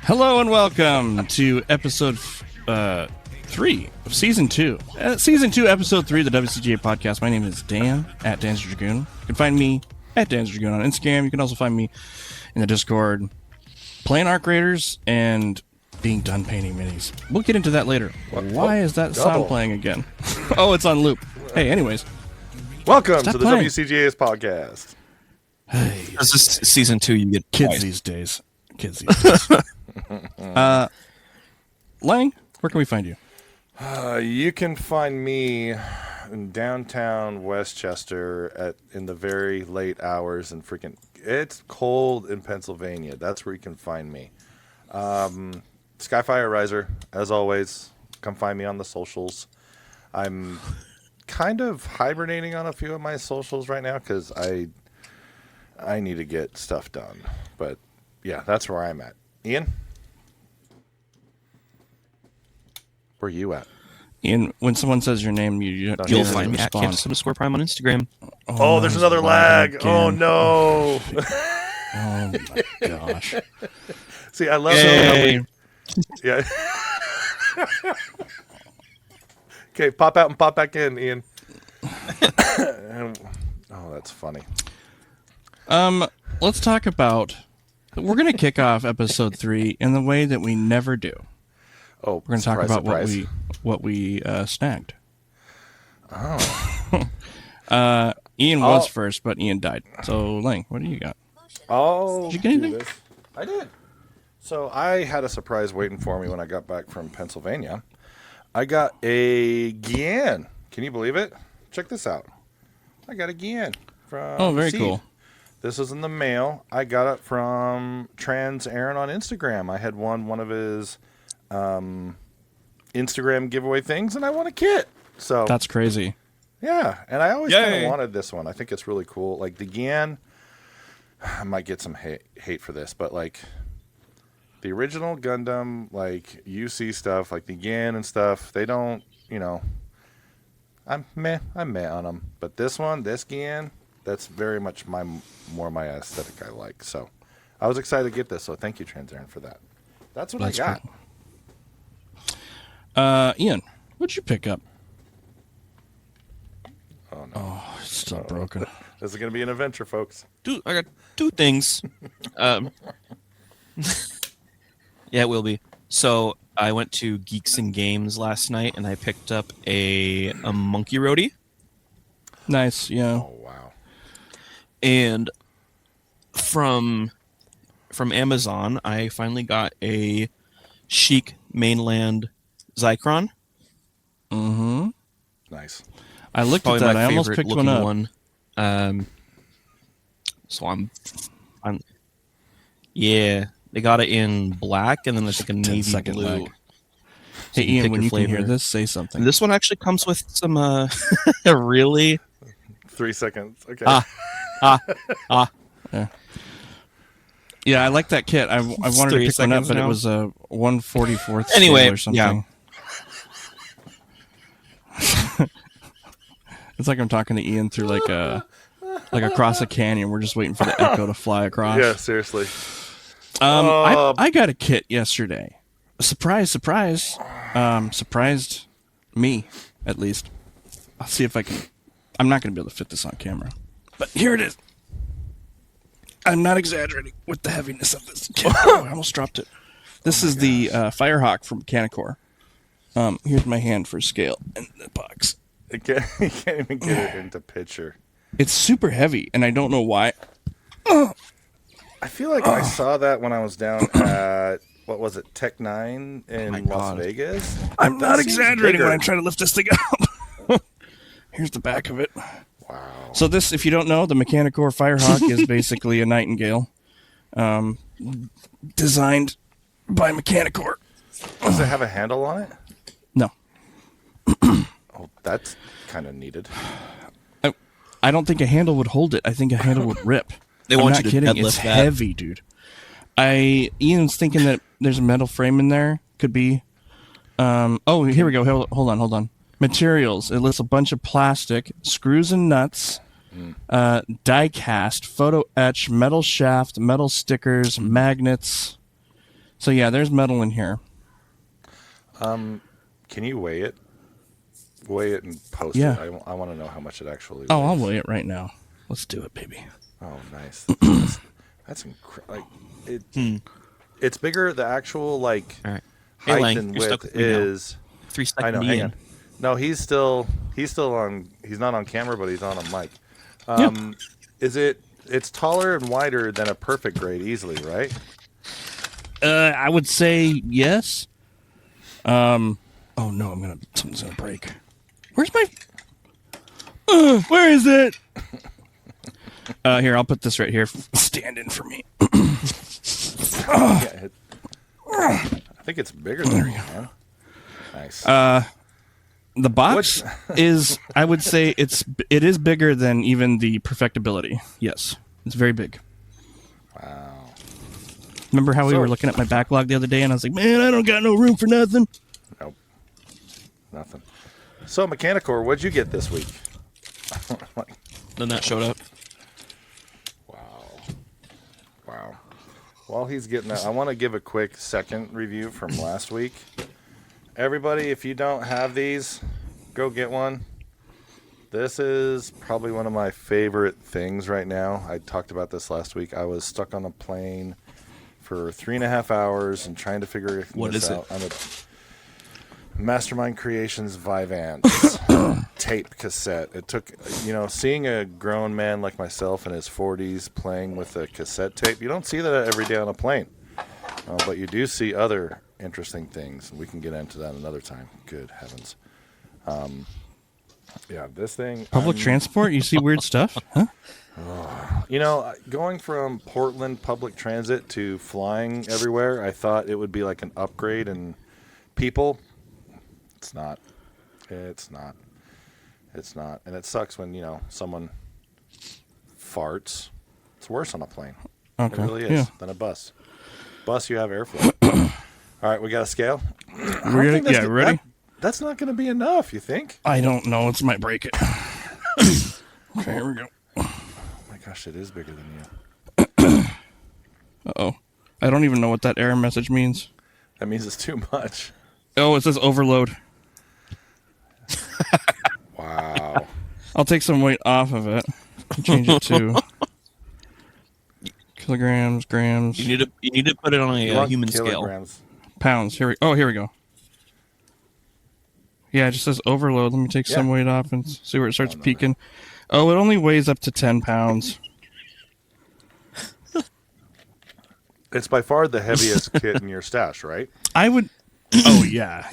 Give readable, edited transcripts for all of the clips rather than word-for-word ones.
Hello and welcome to episode 3 of season 2. Season 2, episode 3 of the WCGA podcast. My name is Dan, at Dan's Dragoon. You can find me at Dan's Dragoon on Instagram. You can also find me in the Discord playing Arc Raiders and being done painting minis. We'll get into that later. Why is that sound playing again? Oh, it's on loop. Hey, anyways. Welcome to the WCGA's podcast. Hey, this is season 2. You get kids these days. Lang, where can we find you? You can find me in downtown Westchester in the very late hours, and it's cold in Pennsylvania. That's where you can find me. Skyfire Riser, as always. Come find me on the socials. I'm kind of hibernating on a few of my socials right now because I need to get stuff done. But yeah, that's where I'm at. Ian? Where are you at? Ian, when someone says your name, you'll find me at Campus_Prime on Instagram. Oh, there's another lag. Again. Oh, no. Oh, my gosh. See, I love how yeah. Okay, pop out and pop back in, Ian. Oh, that's funny. Let's talk about... We're going to kick off episode 3 in the way that we never do. Oh, we're going to talk about what we snagged. Oh. Ian was first, but Ian died. So, Lang, what do you got? Oh, did you get anything? I did. So I had a surprise waiting for me when I got back from Pennsylvania. I got a Guian. Can you believe it? Check this out. I got a Guian from very Seed. cool. This was in the mail. I got it from Trans Aaron on Instagram. I had won one of his Instagram giveaway things, and I won a kit. So that's crazy. Yeah, and I always kind of wanted this one. I think it's really cool. Like the Guian, I might get some hate for this, but like the original Gundam, like UC stuff, like the Guian and stuff, they don't, I'm meh on them. But this Guian, that's very much more my aesthetic I like. So I was excited to get this. So thank you, Trans Aaron, for that. That's what I got. Cool. Ian, what'd you pick up? Oh, no. Oh, it's still broken. This is going to be an adventure, folks. Dude, I got 2 things. Yeah, it will be. So I went to Geeks and Games last night, and I picked up a monkey roadie. Nice, yeah. Oh, wow. And from Amazon, I finally got a chic mainland Zycron. Mm-hmm. Nice. I looked at that. I almost picked one up. So I'm. Yeah, they got it in black, and then there's like a navy blue. Lag. Hey, Ian, when you can hear this, say something. And this one actually comes with some really 3 seconds. Okay. Yeah, I like that kit. I wanted to pick one up, but it was a 1/44th scale or something. Yeah. It's like I'm talking to Ian through like across a canyon. We're just waiting for the echo to fly across. Yeah, seriously. I got a kit yesterday. Surprise. Surprised me, at least. I'll see if I can. I'm not going to be able to fit this on camera. But here it is. I'm not exaggerating with the heaviness of this kit. Oh, I almost dropped it. This is the Firehawk from Mechanicore. Here's my hand for scale in the box. You can't even get it into picture. It's super heavy, and I don't know why. I feel like I saw that when I was down at, what was it, Tech 9 in Las Vegas? I'm not exaggerating when I'm trying to lift this thing up. Here's the back of it. Wow. So this, if you don't know, the Mechanicore Firehawk is basically a Nightingale designed by Mechanicore. Does it have a handle on it? No. Oh, that's kind of needed. I don't think a handle would hold it. I think a handle would rip. They want you to kidding. deadlift It's that. heavy, dude. Ian's thinking that there's a metal frame in there. Could be. Oh, here we go. Hold on. Materials. It lists a bunch of plastic, screws and nuts, die cast, photo etch, metal shaft, metal stickers, magnets. So yeah, there's metal in here. Can you weigh it? Weigh it and post Yeah. it. I want to know how much it actually weighs. Oh, I'll weigh it right now. Let's do it, baby. Oh, nice. That's incredible. It's bigger. The actual All right. Hey, height Lang, and you're stuck width with me now. is. 3 I know. seconds Hang in. on. No, he's still on. He's not on camera, but he's on a mic. Is it? It's taller and wider than a perfect grade, easily, right? I would say yes. Oh no, something's gonna break. Where's my? Where is it? Here, I'll put this right here. Stand in for me. Yeah, I think it's bigger than you, man. Nice. The box is, I would say, it is bigger than even the perfectibility. Yes, it's very big. Wow. Remember how we were looking at my backlog the other day, and I was like, man, I don't got no room for nothing. Nope. Nothing. So, Mechanicore, what'd you get this week? Then that showed up. Wow. While he's getting that, I want to give a quick second review from last week. Everybody, if you don't have these, go get one. This is probably one of my favorite things right now. I talked about this last week. I was stuck on a plane for 3.5 hours and trying to figure this out. What is it? I'm a Mastermind Creations Vivance tape cassette. It took, seeing a grown man like myself in his 40s playing with a cassette tape, you don't see that every day on a plane. But you do see other interesting things. We can get into that another time. Good heavens. Yeah, this thing. Public transport? You see weird stuff? Huh? Going from Portland public transit to flying everywhere, I thought it would be like an upgrade in people. It's not. It's not. And it sucks when, someone farts. It's worse on a plane. Okay. It really is than a bus. Bus, you have airflow. All right, we got a scale. Ready? That's not going to be enough, you think? I don't know. It might break it. Okay, here we go. Oh my gosh, it is bigger than you. Uh-oh. I don't even know what that error message means. That means it's too much. Oh, it says overload. Wow. I'll take some weight off of it. Change it to kilograms, grams, You need to put it on a human scale. Kilograms. pounds. Here we go. Yeah, it just says overload. Let me take some weight off and see where it starts peaking. Oh, it only weighs up to 10 pounds. It's by far the heaviest kit in your stash, right? I would... Oh, yeah.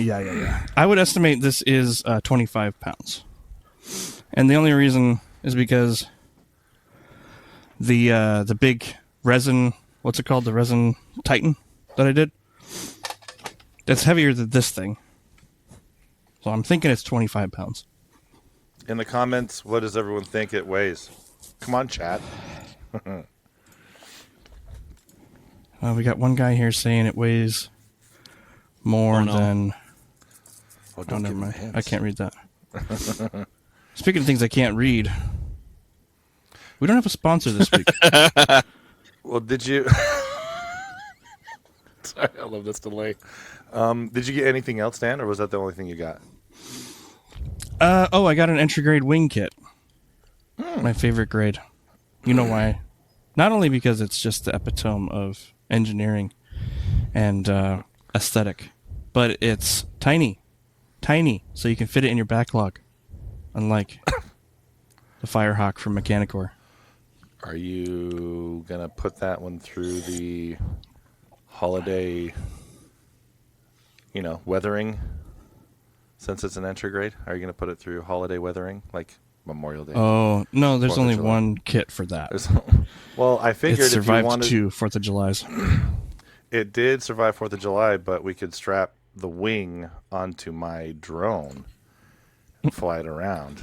I would estimate this is 25 pounds. And the only reason is because the big resin... What's it called? The resin Titan that I did? That's heavier than this thing. So I'm thinking it's 25 pounds. In the comments, what does everyone think it weighs? Come on, chat. We got one guy here saying it weighs more than... Oh, don't never give me mind. hints. I can't read that. Speaking of things I can't read, we don't have a sponsor this week. Well, did you... Sorry, I love this delay. Did you get anything else, Dan, or was that the only thing you got? I got an entry grade wing kit. My favorite grade. You know why? Not only because it's just the epitome of engineering and aesthetic, but it's tiny, so you can fit it in your backlog, unlike the Firehawk from Mechanicore. Are you going to put that one through the holiday, weathering? Since it's an entry grade, are you going to put it through holiday weathering, like Memorial Day? Oh, no, there's 4th of only July? one kit for that. Well, I figured It if you survived wanted... 2 4th of Julys. It did survive 4th of July, but we could strap the wing onto my drone and fly it around.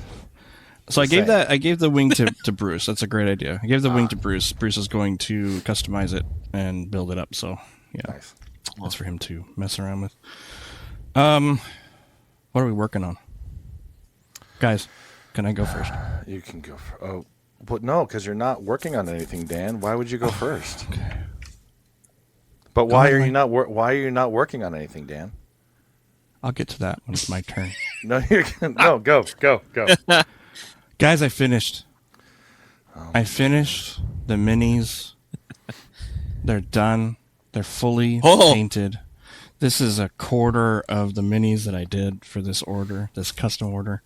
So I gave the wing to Bruce. That's a great idea. I gave the wing to Bruce. Bruce is going to customize it and build it up. So yeah, Nice. that's for him to mess around with. What are we working on, guys? Can I go first? You can go. But no, because you're not working on anything, Dan. Why would you go first? Okay. But why are you not? Why are you not working on anything, Dan? I'll get to that when it's my turn. No, no. Go. Guys, I finished. I finished the minis. They're done. They're fully painted. This is a quarter of the minis that I did for this order, this custom order.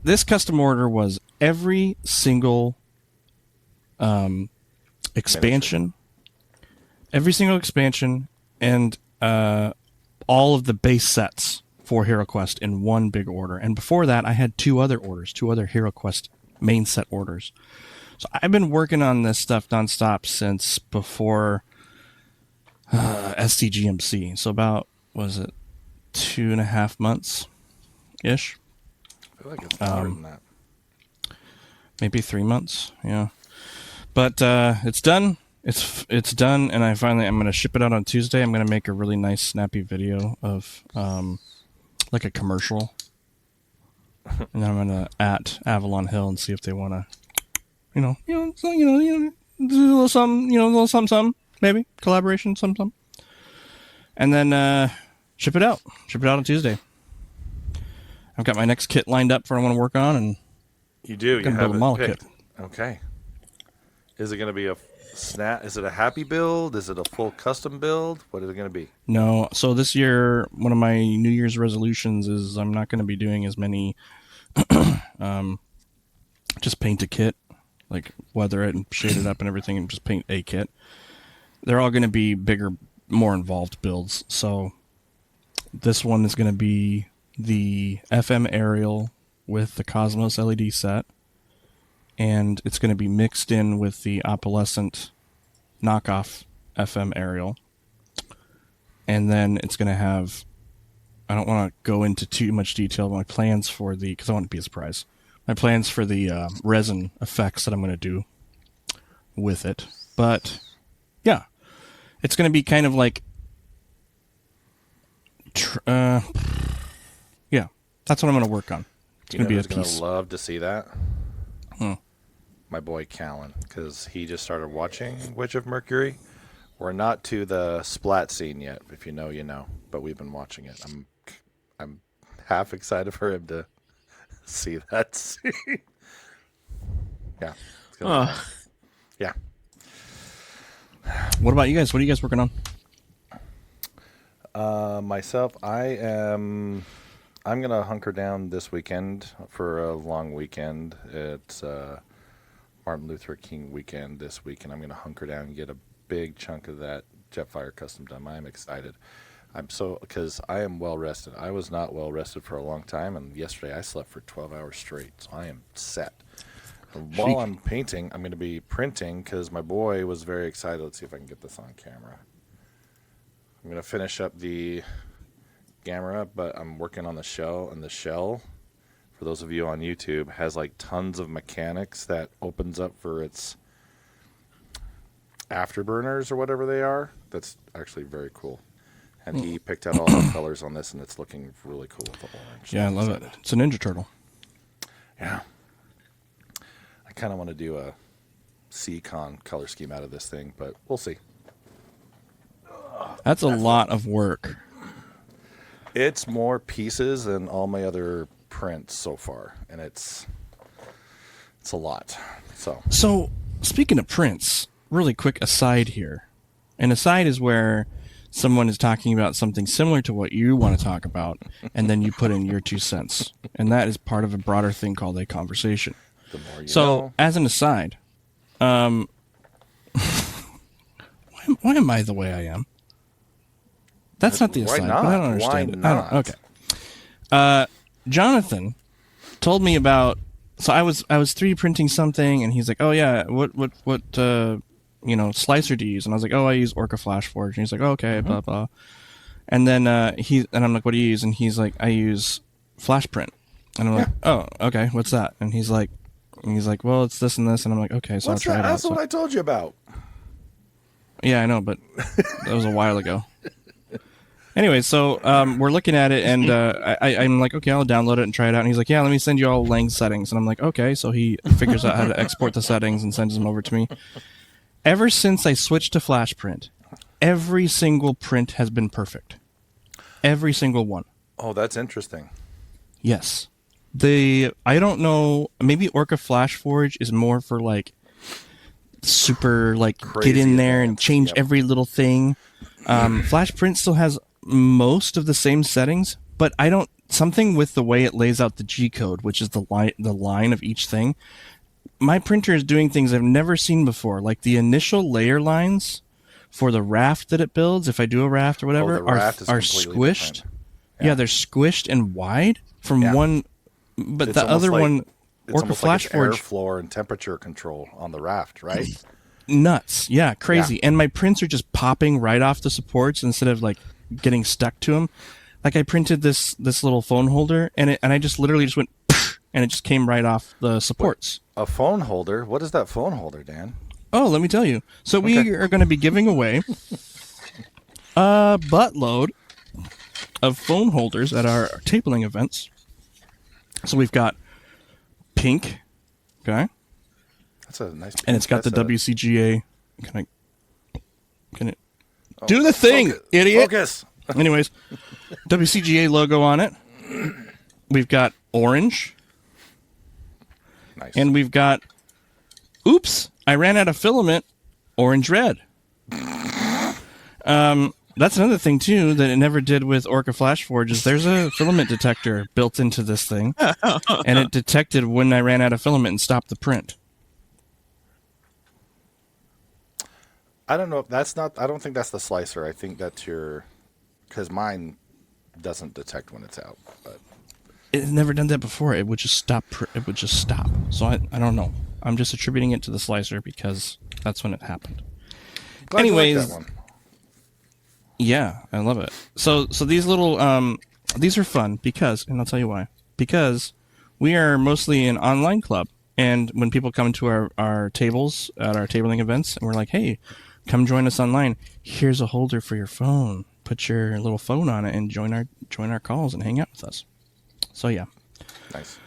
This custom order was every single expansion, and all of the base sets for Hero Quest in one big order. And before that, I had two other Hero Quest main set orders. So I've been working on this stuff nonstop since before STGMC. So about, was it 2.5 months ish? I feel like it's longer than that. Maybe 3 months. Yeah. But it's done. It's done, and I'm going to ship it out on Tuesday. I'm going to make a really nice, snappy video of like a commercial, and then I'm going to at Avalon Hill and see if they want to, do a little something, maybe collaboration, something, and then ship it out on Tuesday. I've got my next kit lined up for what I want to work on, and you do. You have build a model picked. kit. Okay. Is it going to be a snap? Is it a happy build? Is it a full custom build? What is it going to be? No. So this year, one of my New Year's resolutions is I'm not going to be doing as many just paint a kit, like weather it and shade it up and everything and just paint a kit. They're all going to be bigger, more involved builds. So this one is going to be the FM aerial with the Cosmos LED set. And it's going to be mixed in with the opalescent knockoff FM aerial. And then it's going to have, I don't want to go into too much detail, my plans for the, because I want it to be a surprise, my plans for the resin effects that I'm going to do with it. But yeah, it's going to be kind of like, yeah, that's what I'm going to work on. It's going to be a piece. Going to love to see that. My boy Callan, because he just started watching Witch of Mercury. We're not to the splat scene yet. If you know, you know. But we've been watching it. I'm half excited for him to see that scene. Yeah. It's gonna be nice. Yeah. What about you guys? What are you guys working on? Myself, I'm gonna hunker down this weekend for a long weekend. It's Martin Luther King weekend this week, and I'm gonna hunker down and get a big chunk of that Jetfire custom done. I'm excited. Because I am well rested. I was not well rested for a long time, and yesterday I slept for 12 hours straight, so I am set. And while I'm painting, I'm gonna be printing because my boy was very excited. Let's see if I can get this on camera. I'm gonna finish up the Gamera, but I'm working on the shell, and the shell, for those of you on YouTube, has like tons of mechanics that opens up for its afterburners or whatever they are. That's actually very cool. And he picked out all the colors on this, and it's looking really cool with the orange. Yeah, I love it. It's a Ninja Turtle. Yeah. I kind of want to do a C-Con color scheme out of this thing, but we'll see. That's a lot of work. It's more pieces than all my other prints so far, and it's a lot. So speaking of prints, really quick aside here. An aside is where someone is talking about something similar to what you want to talk about, and then you put in your 2 cents. And that is part of a broader thing called a conversation. The more you so, know. As an aside, why am I the way I am? That's not the aside. Why not? But I don't understand Why it. not? Okay. Jonathan told me about. So I was 3D printing something, and he's like, "Oh yeah, what slicer do you use?" And I was like, "Oh, I use Orca Flash Forge." And he's like, "Oh, okay, blah blah." And then I'm like, "What do you use?" And he's like, "I use Flash Print." And I'm like, "Oh, okay, what's that?" And he's like, "Well, it's this and this." And I'm like, "Okay, so I'll try it out." That's what I told you about. Yeah, I know, but that was a while ago. Anyway, so we're looking at it, and I'm like, okay, I'll download it and try it out. And he's like, yeah, let me send you all Lang settings. And I'm like, okay. So he figures out how to export the settings and sends them over to me. Ever since I switched to Flash Print, every single print has been perfect. Every single one. Oh, that's interesting. Yes. I don't know, maybe Orca Flash Forge is more for like super like Crazy get in there and advanced, change yep. every little thing. Flash Print still has most of the same settings, but I don't something with the way it lays out the G code, which is the line of each thing. My printer is doing things I've never seen before, like the initial layer lines for the raft that it builds. If I do a raft or whatever, the raft is are completely squished. different. Yeah, they're squished and wide from Yeah. one, but It's the almost other like- one, It's Orca almost Flash like Forge, airflow and temperature control on the raft, right? nuts. Yeah, crazy. And my prints are just popping right off the supports instead of like getting stuck to them. Like I printed this little phone holder, and I just literally just went, and it just came right off the supports. A phone holder? What is that phone holder, Dan? Oh, let me tell you. So we are going to be giving away a buttload of phone holders at our tabling events. So we've got pink, okay, That's a nice. and it's got the that's WCGA. Can it do the thing, focus, idiot? Focus. Anyways, WCGA logo on it. We've got orange, Nice. and we've got. Oops! I ran out of filament. Orange red. That's another thing too that it never did with Orca Flash Forge. Is there's a filament detector built into this thing, and it detected when I ran out of filament and stopped the print. I don't know if that's not. I don't think that's the slicer. I think that's your. Because mine doesn't detect when it's out. But It's never done that before. It would just stop. It would just stop. So I don't know. I'm just attributing it to the slicer because that's when it happened. glad you like Anyways, that one. yeah, I love it. So these little these are fun because, and I'll tell you why. Because we are mostly an online club, and when people come to our tables at our tabling events, and we're like, hey, come join us online. Here's a holder for your phone. Put your little phone on it and join our calls and hang out with us. So yeah, Nice.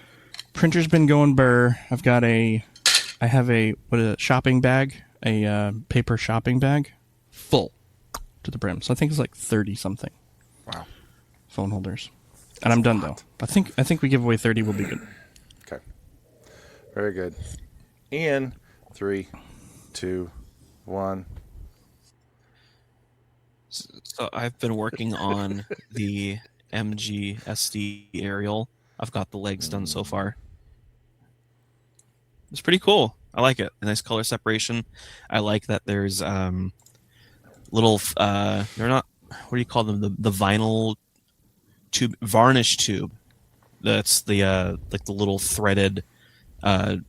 printer's been going burr. I have a shopping bag, a paper shopping bag, full to the brim. So I think it's like 30 something. Wow. Phone holders, and I'm done though. I think we give away 30. We'll be good. Okay. Very good. Ian, 3, 2, 1. So I've been working on the MGSD aerial. I've got the legs done so far. It's pretty cool. I like it. A nice color separation. I like that there's little they're not, what do you call them? The vinyl tube, varnish tube. That's the like the little threaded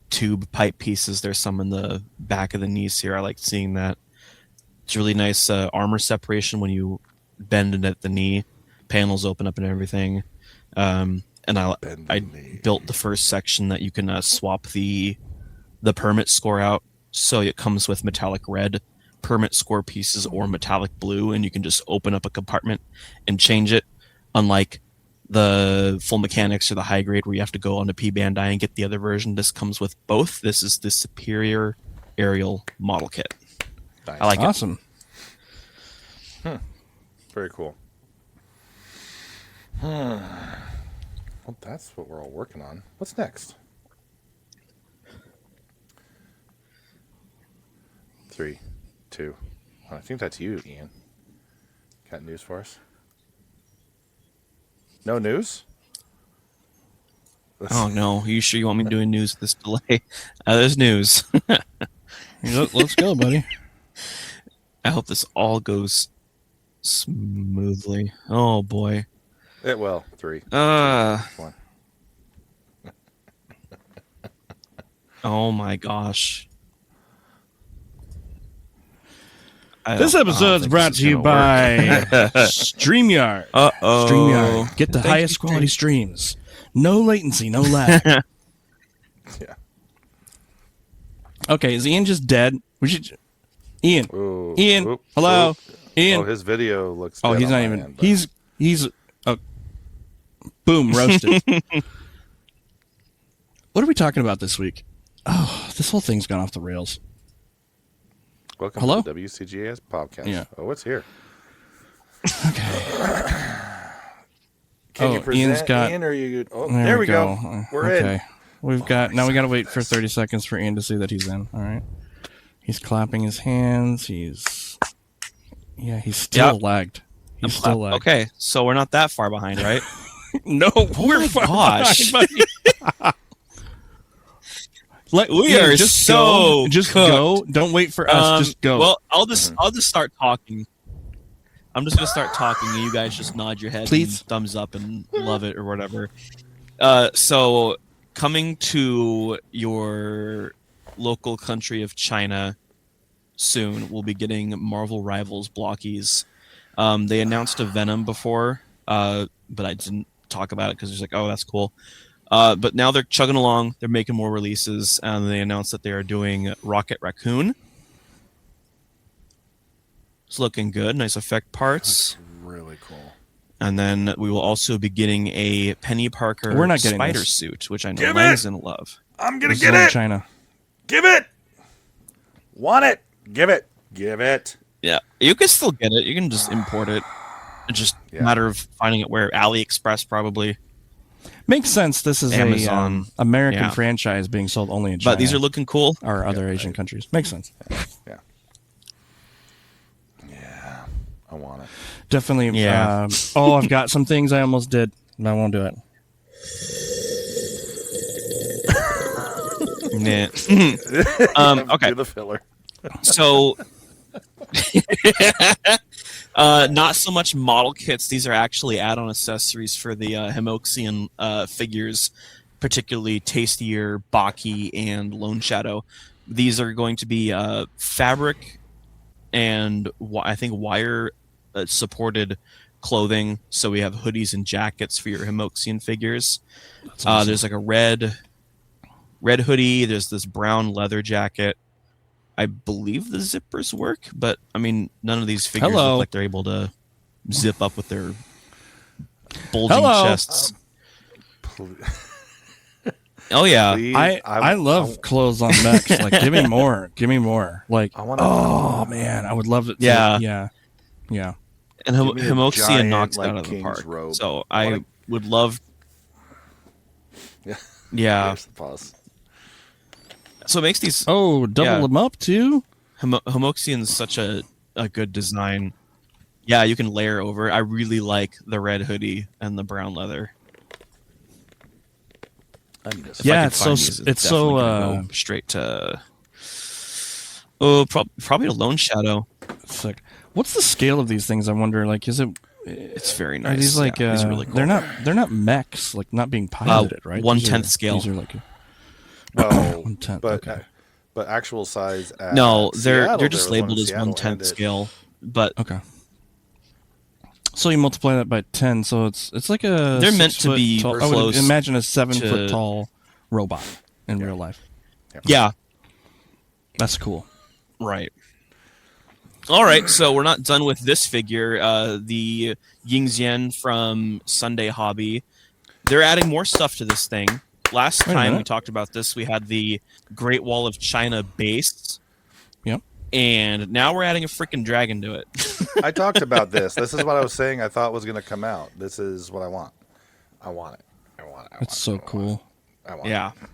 tube pipe pieces. There's some in the back of the knees here. I like seeing that. It's really nice armor separation when you bend it at the knee. Panels open up and everything. And I built the first section that you can swap the permit score out, so it comes with metallic red permit score pieces or metallic blue, and you can just open up a compartment and change it, unlike the full mechanics or the high grade where you have to go on to P Bandai and get the other version. This comes with both. This is the superior aerial model kit. Nice. I like it. Awesome. Very cool. Well, that's what we're all working on. What's next? 3, 2, 1. I think that's you, Ian. Got news for us? No news? Oh no, are you sure you want me doing news with this delay? There's news. Let's go, buddy. I hope this all goes smoothly. Oh boy. It will. 3, 2, 1. Oh my gosh. This episode's brought to you by StreamYard. Uh-oh. StreamYard. Get the highest quality streams. No latency, no lag. Yeah. Okay, is Ian just dead? We should. Ian. Ooh, Ian. oop, Hello. oop. Ian. Oh, his video looks. Oh, dead he's on not my even. end, but- He's. Boom, roasted. What are we talking about this week? Oh, this whole thing's gone off the rails. Welcome Hello? to the WCGA podcast. Yeah. Oh, it's here. Okay. Can you present, Ian's got. Ian, or you? Oh, There there we go. We're okay. in. We've got. Now we got to wait for 30 seconds for Ian to see that he's in. All right. He's clapping his hands. He's. Yeah, he's still lagged. He's still lagged. Okay, so we're not that far behind, right? No, we're my far gosh. behind, buddy. We Ian, are just so go. Just cooked. go. Don't wait for us. Just go. Well, I'll just start talking. I'm just gonna start talking, and you guys just nod your head, Please. and thumbs up, and love it or whatever. So coming to your local country of China soon, we'll be getting Marvel Rivals blockies. They announced a Venom before, but I didn't talk about it because it's like, oh, that's cool. But now they're chugging along. They're making more releases, and they announced that they are doing Rocket Raccoon. It's looking good. Nice effect parts. That's really cool. And then we will also be getting a Penny Parker We're not getting spider this. suit, which I know Give Lang's it! gonna love. I'm gonna This get is in it. China. Give it. Want it? Give it. Give it. Yeah, you can still get it. You can just import it. It's just a matter of finding it where. AliExpress probably. Makes sense. This is Amazon. a American Yeah. franchise being sold only in China. But these are looking cool. or other Asian countries. Makes sense. Yeah. Yeah. I want it. Definitely. Yeah. I've got some things I almost did. I won't do it. Nah. Okay. Do the filler. So, not so much model kits. These are actually add-on accessories for the Himoxian figures, particularly Tastier, Baki, and Lone Shadow. These are going to be fabric and I think wire supported clothing. So we have hoodies and jackets for your Himoxian figures. Awesome. There's like a red hoodie. There's this brown leather jacket. I believe the zippers work, but I mean, none of these figures look like they're able to zip up with their bulging chests. Oh yeah, Please, I love clothes on mechs. Like, give me more. Give me more. Like, man, I would love it. Yeah. And Give me a Himoxian giant, knocks it like, out of the king's park. robe. So I would love. Yeah. Yeah. There's the pause. So it makes these. Double them up too. Himoxian's such a good design. Yeah, you can layer over. I really like the red hoodie and the brown leather. Yeah, it's so go straight to. Probably a Lone Shadow. It's like, what's the scale of these things? I wonder. Like, is it? It's very nice. Are these like? these are really cool. They're not mechs. Like, not being piloted, right? 1/10 scale. These are like. Well, 1/10. but Okay. but actual size. At No, Seattle, they're just there was one in labeled as Seattle, 1/10 and scale. But Okay. So you multiply that by 10, so it's like a. They're meant to 6 foot be tall, I would close imagine a 7 to- foot tall robot in real life. yeah, That's cool. right. All right, so we're not done with this figure. The Yingxian from Sunday Hobby. They're adding more stuff to this thing. Last Wait a time we minute. talked about this, we had the Great Wall of China base. Yep. And now we're adding a freaking dragon to it. I talked about this. This is what I was saying. I thought was going to come out. This is what I want. I want it. I want it. That's so cool. I want Yeah. it.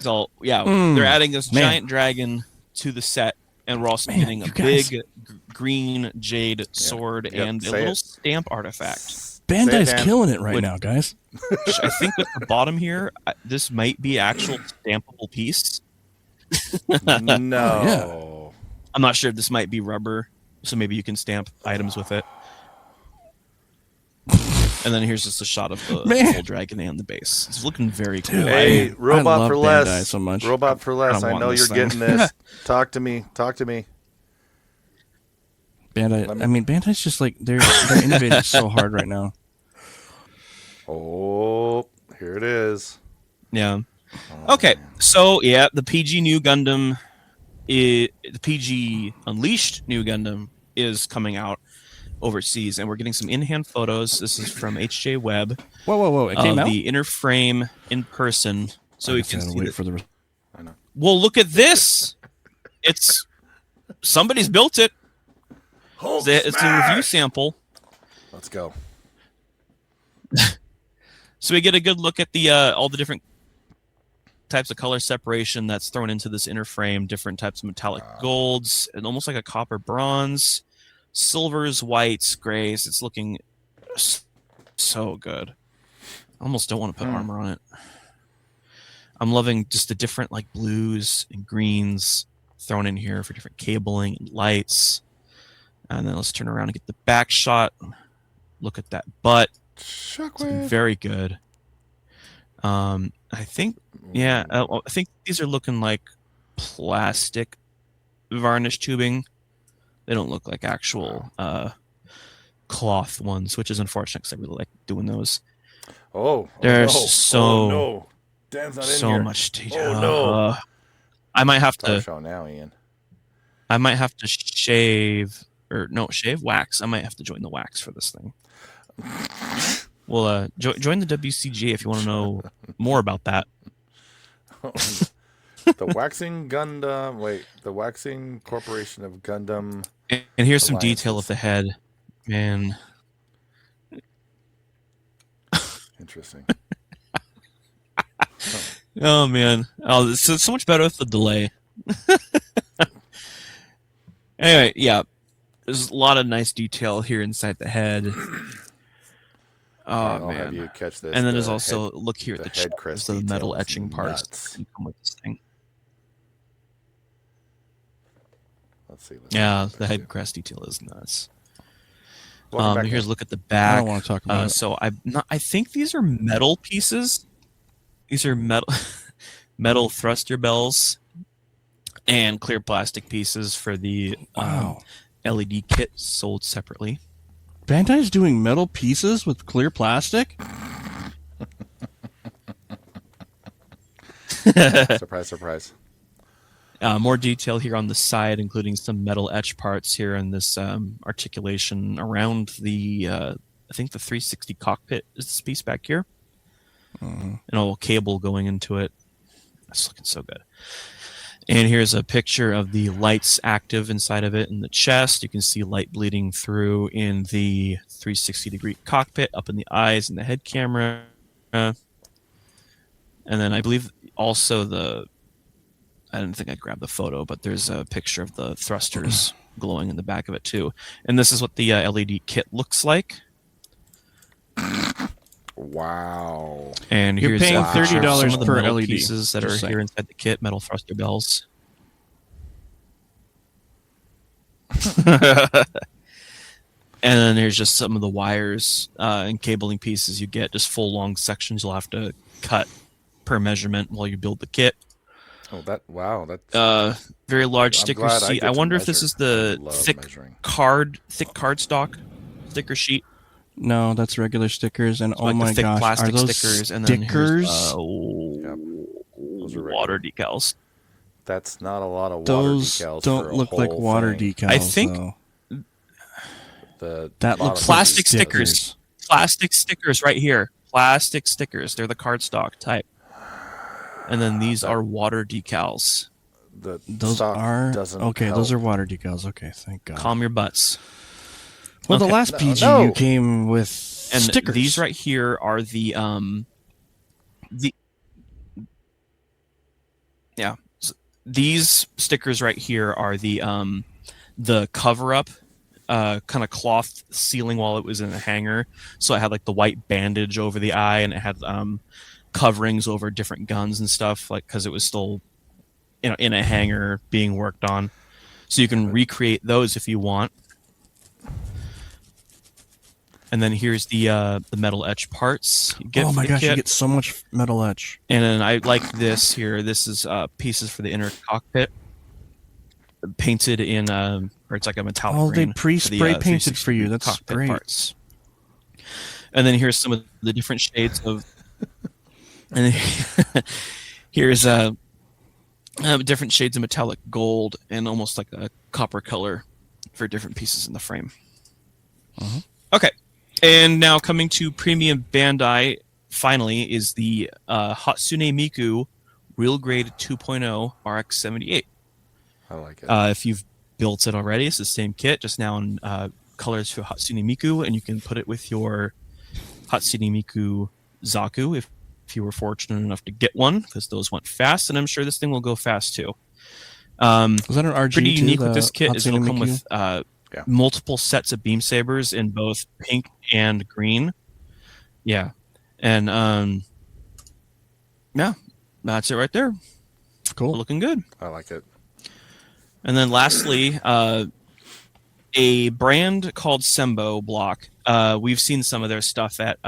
So, yeah, they're adding this giant dragon to the set, and we're also getting a you guys- big green jade sword Yep, and a say little it. stamp artifact. Bandai's Dan. killing it right Would- now, guys. Which I think with the bottom here, this might be actual stampable piece. No. I'm not sure if this might be rubber, so maybe you can stamp items with it. And then here's just a shot of the Man. full dragon and the base. It's looking very cool. Hey, I robot love for Bandai less. so much. Robot for less. I'm I wanting know this you're thing. getting this. Talk to me. Talk to me. Bandai. I mean, Bandai's just like they're innovating so hard right now. Oh, here it is. Yeah. Okay, so yeah, the PG New Gundam the PG Unleashed new Gundam is coming out overseas, and we're getting some in-hand photos. This is from HJ Webb. Whoa! It came of out. The inner frame in person, so we can see. Wait for the. I know. Well, look at this. It's somebody's built it. It's a review sample. Let's go. So we get a good look at the all the different types of color separation that's thrown into this inner frame, different types of metallic golds, and almost like a copper bronze, silvers, whites, grays. It's looking so good. I almost don't want to put armor on it. I'm loving just the different like blues and greens thrown in here for different cabling and lights. And then let's turn around and get the back shot. Look at that butt. Shockwave. Very good. I think, yeah, I think these are looking like plastic varnish tubing. They don't look like actual cloth ones, which is unfortunate because I really like doing those. There's so Dan's not so in here. much detail. Oh no! I might have to. Show now, Ian. I might have to shave wax. I might have to join the wax for this thing. Well, join the WCGA if you want to know more about that. The Waxing Gundam. Wait, the Waxing Corporation of Gundam. And here's some detail of the head, man. Interesting. Oh man! Oh, it's so much better with the delay. Anyway, yeah, there's a lot of nice detail here inside the head. Oh I'll man! have you catch this. And then there's also look here at the head chest, crest the metal detail is etching parts nuts. that come with this thing. Let's see. Yeah, the head crest detail is nuts. Welcome back Here's a in. look at the back. I don't want to talk about it. So I think these are metal pieces. These are metal thruster bells and clear plastic pieces for the Wow. LED kit sold separately. Bandai's doing metal pieces with clear plastic? Surprise, surprise. More detail here on the side, including some metal etch parts here and this articulation around the, I think the 360 cockpit is this piece back here. And a little cable going into it. That's looking so good. And here's a picture of the lights active inside of it in the chest. You can see light bleeding through in the 360-degree cockpit, up in the eyes and the head camera. And then I believe also I didn't think I grabbed the photo, but there's a picture of the thrusters glowing in the back of it too. And this is what the LED kit looks like. Wow. And You're here's paying a picture of $30 some of the per metal LED, pieces that are just saying. here inside the kit, metal thruster bells. And then there's just some of the wires and cabling pieces you get, just full long sections you'll have to cut per measurement while you build the kit. Oh, that's Very large I'm sticker glad I sheet. get I to wonder if this measure. is the I love thick measuring. cardstock sticker sheet. No, that's regular stickers. And So oh like my the thick gosh, are plastic those stickers and then stickers? here's, Yep. Those are water decals. That's not a lot of water Those decals. don't for a look like whole water thing. decals. I think- though. The That bottom looks Plastic like stickers. Plastic stickers right here. Plastic stickers. They're the cardstock type. And then these are water decals. The Those stock are doesn't okay. help. Those are water decals. Okay, thank God. Calm your butts. Well, the Okay. last No, PGU no. came with And stickers. these right here are the yeah. So these stickers right here are the cover up kind of cloth sealing while it was in a hanger. So it had like the white bandage over the eye, and it had coverings over different guns and stuff, like because it was still in a hanger being worked on. So you can recreate those if you want. And then here's the metal etch parts. You get Oh for my the gosh, you kit. get so much metal etch. And then I like this here. This is pieces for the inner cockpit, painted in, or it's like a metallic. Oh, they green for pre-spray the, painted for you. 360 That's cockpit great. Parts. And then here's some of the different shades of. And then here's different shades of metallic gold and almost like a copper color for different pieces in the frame. Okay, and now coming to premium Bandai, finally, is the Hatsune Miku Real Grade 2.0 RX-78. I like it. If you've built it already, it's the same kit, just now in colors for Hatsune Miku, and you can put it with your Hatsune Miku Zaku if you were fortunate enough to get one, because those went fast, and I'm sure this thing will go fast too. Was that an RG Pretty too, unique with the this kit is it'll Hatsune come with Miku? multiple sets of beam sabers in both pink and green. Yeah, and yeah, that's it right there. Cool. Looking good. I like it. And then lastly, a brand called Sembo Block. We've seen some of their stuff at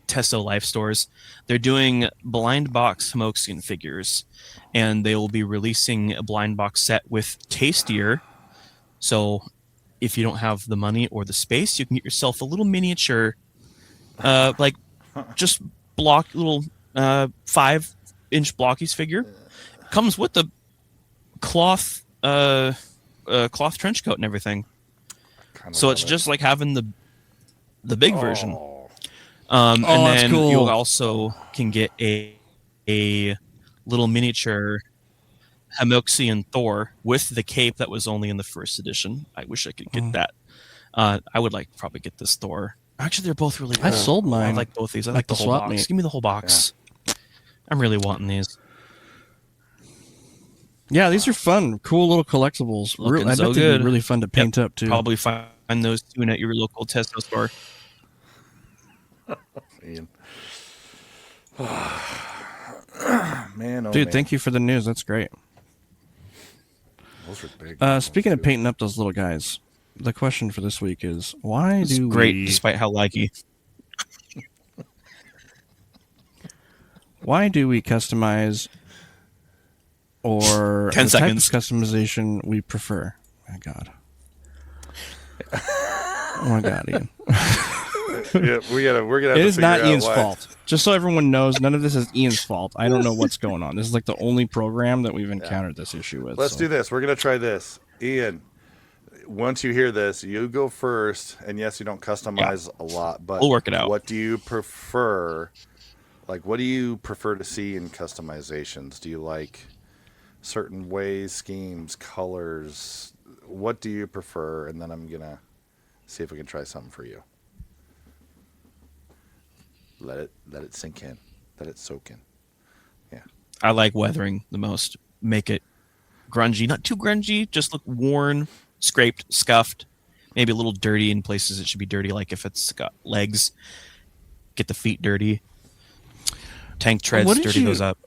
Testo Life stores. They're doing blind box Homoxian figures, and they will be releasing a blind box set with Tastier. So if you don't have the money or the space, you can get yourself a little miniature, like just little 5-inch blockies figure. Comes with the cloth trench coat and everything. So it's just like having the big version. And then cool. you also can get a little miniature Hamoxian Thor with the cape that was only in the first edition. I wish I could get that. I would probably get this Thor. Actually, they're both really good. I sold mine. I like both these. I Like like the the whole swap box. meet. Give me the whole box. Yeah. I'm really wanting these. Yeah, these are fun. Cool little collectibles. Looking I so bet they'd good. be really fun to paint up too. Probably find those soon at your local Testo store. Ian. Man, oh Dude, man. thank you for the news. That's great. Those are big. Speaking of painting up those little guys, the question for this week is why It's do great, we despite how laggy. why do we customize or 10 the seconds. type of customization we prefer? My God. Oh my God, Ian. Yeah, we're gonna have It to is figure not out Ian's why. fault. Just so everyone knows, none of this is Ian's fault. I don't know what's going on. This is like the only program that we've encountered this issue with. Let's do this. We're gonna try this. Ian, once you hear this, you go first. And yes, you don't customize a lot, but We'll work it out. What do you prefer? Like, what do you prefer to see in customizations? Do you like certain ways, schemes, colors? What do you prefer? And then I'm gonna see if we can try something for you. Let it sink in. Let it soak in. Yeah. I like weathering the most. Make it grungy, not too grungy, just look worn, scraped, scuffed, maybe a little dirty in places it should be dirty, like if it's got legs, get the feet dirty. Tank treads, dirty those up.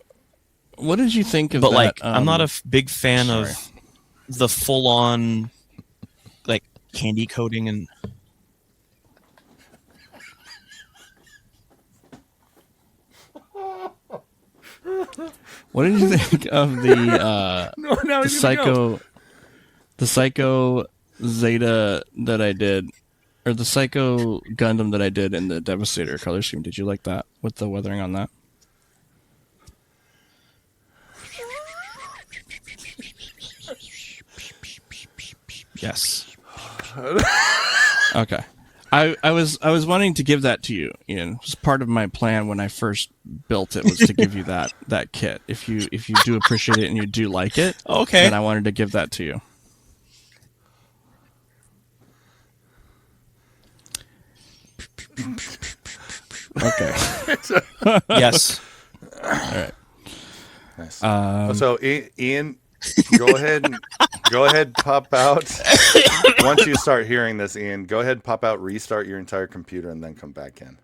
What did you think of But that? like, I'm not a big fan sorry. of the full-on like candy coating and What did you think of the the Psycho Zeta that I did, or the Psycho Gundam that I did in the Devastator color scheme? Did you like that with the weathering on that? yes. Okay. I was wanting to give that to you, Ian. It was part of my plan when I first built it was to give you that kit. If you do appreciate it and you do like it, Okay. then I wanted to give that to you. Okay. Yes. All right. Nice. So Ian, go ahead, pop out. Once you start hearing this, Ian, go ahead, pop out, restart your entire computer, and then come back in.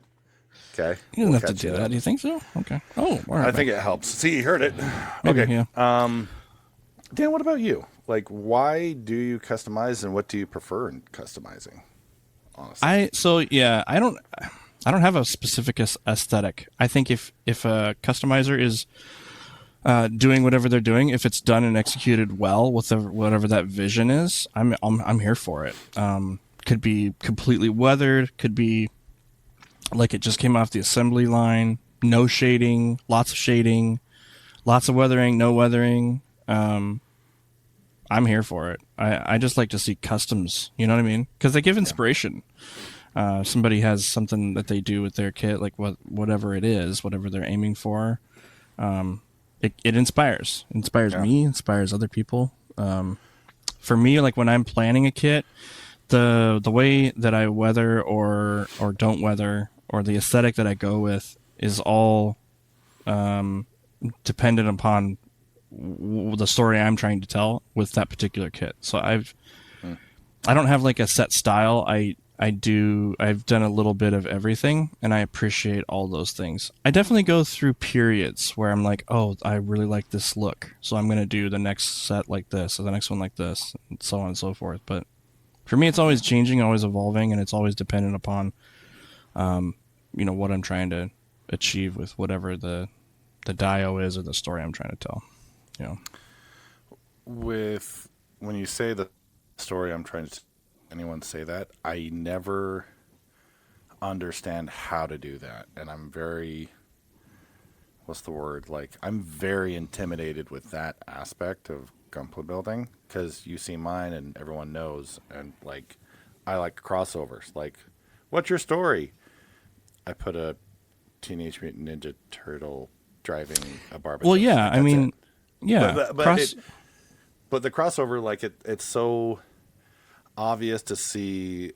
Okay. You don't have to do that. Do you think so? Okay. Oh, all right. I think it helps. See, you heard it. Maybe, Okay. yeah. Dan, what about you? Like, why do you customize, and what do you prefer in customizing? Honestly, I don't have a specific aesthetic. I think if a customizer is doing whatever they're doing, if it's done and executed well with whatever that vision is, I'm here for it. Could be completely weathered, could be like it just came off the assembly line, no shading, lots of weathering, no weathering. I'm here for it. I just like to see customs. You know what I mean? Because they give inspiration. Somebody has something that they do with their kit, like whatever it is, whatever they're aiming for. It inspires Yeah. me, inspires other people. For me, like when I'm planning a kit, the way that I weather or don't weather, or the aesthetic that I go with, is all dependent upon the story I'm trying to tell with that particular kit. So I don't have like a set style. I've done a little bit of everything, and I appreciate all those things. I definitely go through periods where I'm like, oh, I really like this look, so I'm going to do the next set like this, or the next one like this, and so on and so forth. But for me, it's always changing, always evolving, and it's always dependent upon, what I'm trying to achieve with whatever the dio is or the story I'm trying to tell. With when you say the story I'm trying to anyone say that, I never understand how to do that, and I'm very what's the word, like I'm very intimidated with that aspect of gunpla building, because you see mine and everyone knows, and like I like crossovers. Like, what's your story? I put a Teenage Mutant Ninja Turtle driving a Barbara. Well, yeah, I mean, it. yeah, But the crossover, like it's so obvious to see,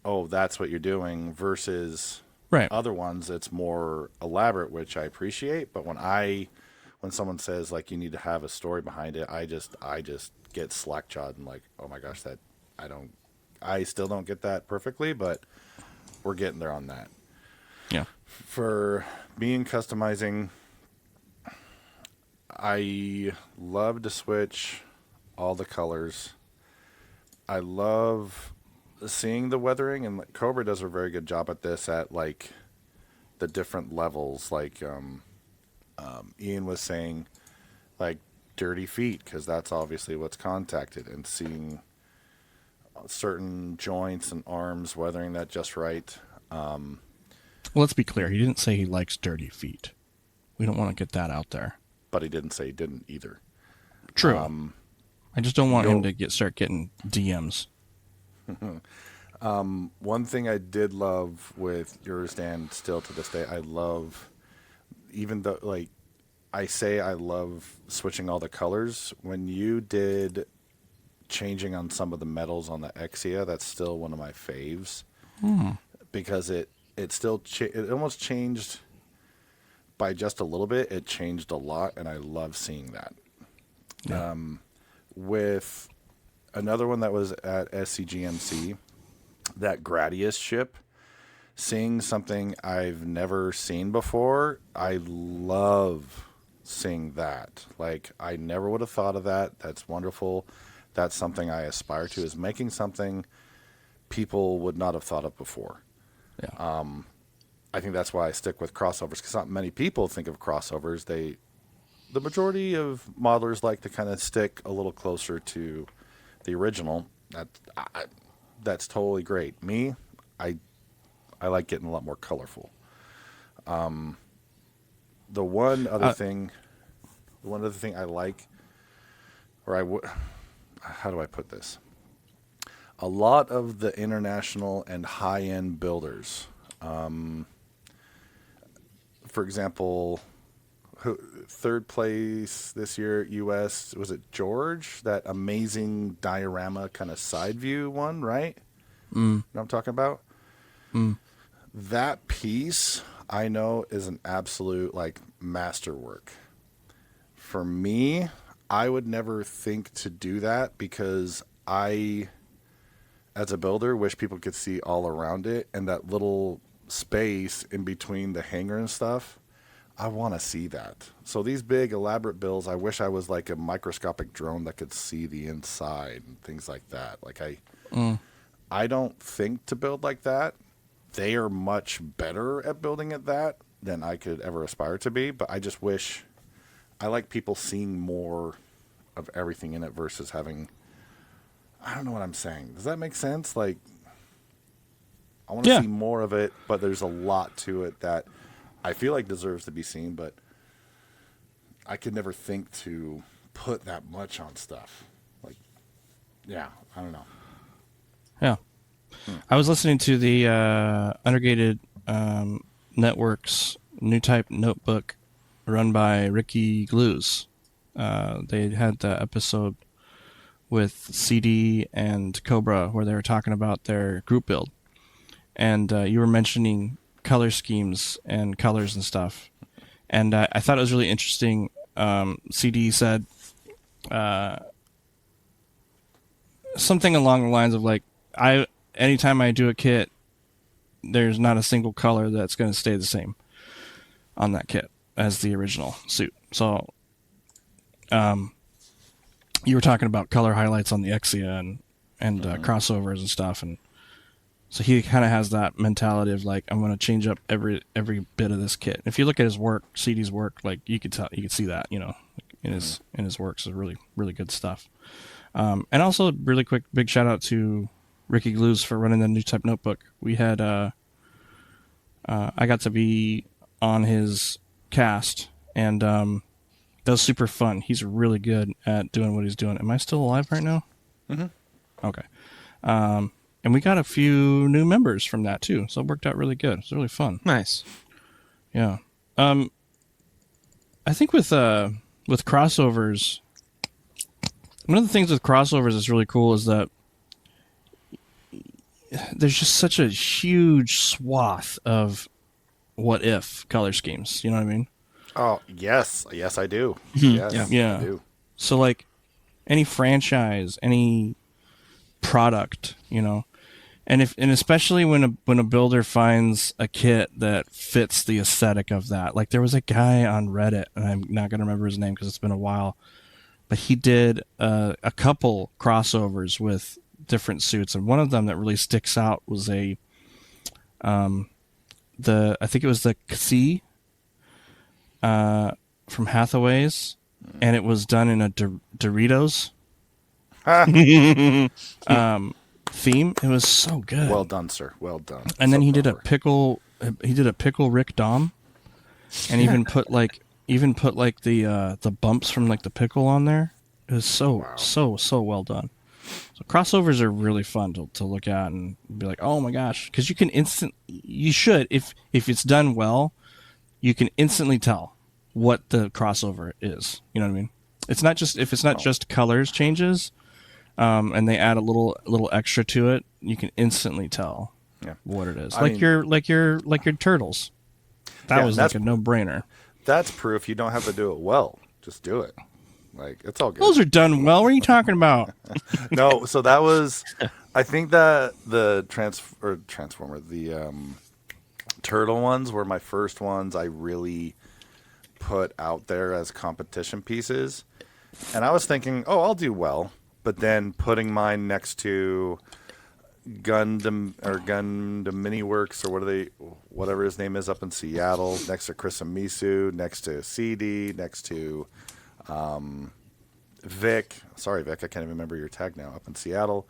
oh, that's what you're doing, versus right. other ones it's more elaborate, which I appreciate. But when someone says like you need to have a story behind it, I just get slack-jawed and like, oh my gosh, that I still don't get that perfectly, but we're getting there on that. Yeah. For me in customizing, I love to switch all the colors. I love seeing the weathering, and Cobra does a very good job at this, at like the different levels. Like Ian was saying, like dirty feet, because that's obviously what's contacted, and seeing certain joints and arms weathering that just right. Well, let's be clear. He didn't say he likes dirty feet. We don't want to get that out there. But he didn't say he didn't either. True. I just don't want him to start getting DMs. One thing I did love with yours, Dan, still to this day, I love, even though like I say I love switching all the colors, when you did changing on some of the metals on the Exia, that's still one of my faves. Because it still it almost changed by just a little bit. It changed a lot, and I love seeing that. Yeah. With another one that was at SCGMC, that Gradius ship, seeing something I've never seen before, I love seeing that. Like, I never would have thought of that. That's wonderful. That's something I aspire to, is making something people would not have thought of before. Yeah. I think that's why I stick with crossovers, because not many people think of crossovers. The majority of modelers like to kind of stick a little closer to the original. That's totally great. Me, I like getting a lot more colorful. The one other thing I like, how do I put this? A lot of the international and high-end builders, for example, third place this year, U.S., was it George? That amazing diorama kind of side view one, right? You know what I'm talking about? That piece, I know, is an absolute like masterwork. For me, I would never think to do that, because I, as a builder, wish people could see all around it, and that little space in between the hangar and stuff, I want to see that. So these big elaborate builds, I wish I was like a microscopic drone that could see the inside and things like that. Like I don't think to build like that. They are much better at building at that than I could ever aspire to be, but I just wish, I like people seeing more of everything in it versus having, I don't know what I'm saying. Does that make sense? Like, I want to see more of it, but there's a lot to it that I feel like deserves to be seen, but I could never think to put that much on stuff. Like, yeah, I don't know. Yeah. I was listening to the Undergated Network's new type notebook run by Ricky Glues. They had the episode with CD and Cobra where they were talking about their group build. And you were mentioning color schemes and colors and stuff. And I thought it was really interesting. CD said something along the lines of like, anytime I do a kit, there's not a single color that's going to stay the same on that kit as the original suit. So, you were talking about color highlights on the Exia and crossovers and stuff, and so he kind of has that mentality of like, I'm going to change up every bit of this kit. If you look at his work, CD's work, like you could see that, you know, in his works is really, really good stuff. And also really quick, big shout out to Ricky Glues for running the new type notebook. We had, I got to be on his cast, and that was super fun. He's really good at doing what he's doing. Am I still alive right now? Mm-hmm. Okay. And we got a few new members from that too, so it worked out really good. It was really fun. Nice. Yeah. I think with crossovers, one of the things with crossovers that's really cool is that there's just such a huge swath of what if color schemes. You know what I mean? Oh, yes, I do. Yes, Yeah. I do. So like any franchise, any product, you know, and especially when a builder finds a kit that fits the aesthetic of that. Like there was a guy on Reddit, and I'm not going to remember his name because it's been a while, but he did a couple crossovers with different suits, and one of them that really sticks out was I think it was the Kasi from Hathaways, and it was done in a Doritos theme. It was so good. Well done, sir. Well done. And then So he did a proper. pickle. He did a pickle Rick Dom, and even put like the bumps from like the pickle on there. It was so well done. So crossovers are really fun to look at and be like, oh my gosh, because you should if it's done well, you can instantly tell what the crossover is. You know what I mean? It's not just just colors changes, and they add a little extra to it. You can instantly tell what it is. Like your turtles. That was like a no-brainer. That's proof you don't have to do it well. Just do it. Like, it's all good. Those are done well. What are you talking about? No, so that was, I think that the Transformer, the turtle ones were my first ones I really put out there as competition pieces. And I was thinking, oh, I'll do well. But then putting mine next to Gundam Mini Works or whatever his name is up in Seattle, next to Chris Amisu, next to CD, next to Vic. Sorry, Vic, I can't even remember your tag now. Up in Seattle,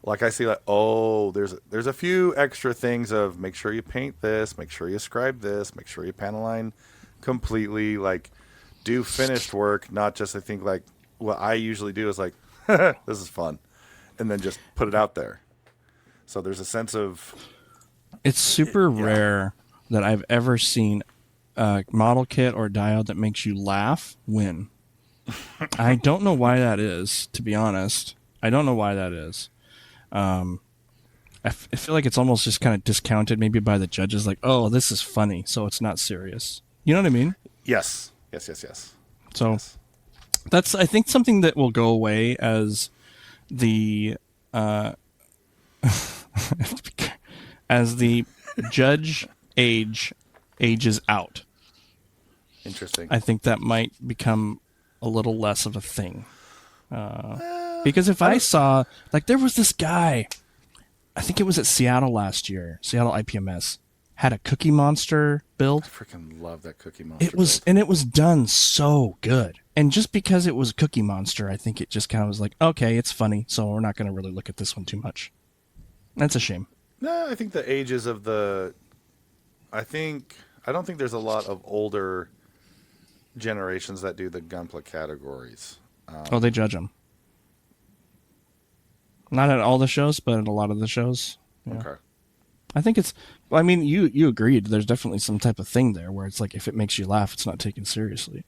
like I see, like, oh, there's a few extra things of make sure you paint this, make sure you scribe this, make sure you panel line completely, like do finished work, not just I think like what I usually do is like this is fun, and then just put it out there. So there's a sense of it's super rare that I've ever seen a model kit or diode that makes you laugh win. I don't know why that is, to be honest. I don't know why that is. I feel like it's almost just kind of discounted maybe by the judges, like, oh, this is funny, so it's not serious. You know what I mean? yes. So that's, I think, something that will go away as the as the judge ages out. Interesting. I think that might become a little less of a thing. Because if I saw, like, there was this guy, I think it was at Seattle last year, Seattle IPMS, had a Cookie Monster build. I freaking love that Cookie Monster. It was done so good. And just because it was Cookie Monster, I think it just kind of was like, okay, it's funny, so we're not going to really look at this one too much. That's a shame. No, I think the ages of I don't think there's a lot of older generations that do the Gunpla categories. Oh, they judge them. Not at all the shows, but at a lot of the shows. Yeah. Okay. I think it's. Well, I mean, you agreed. There's definitely some type of thing there where it's like if it makes you laugh, it's not taken seriously.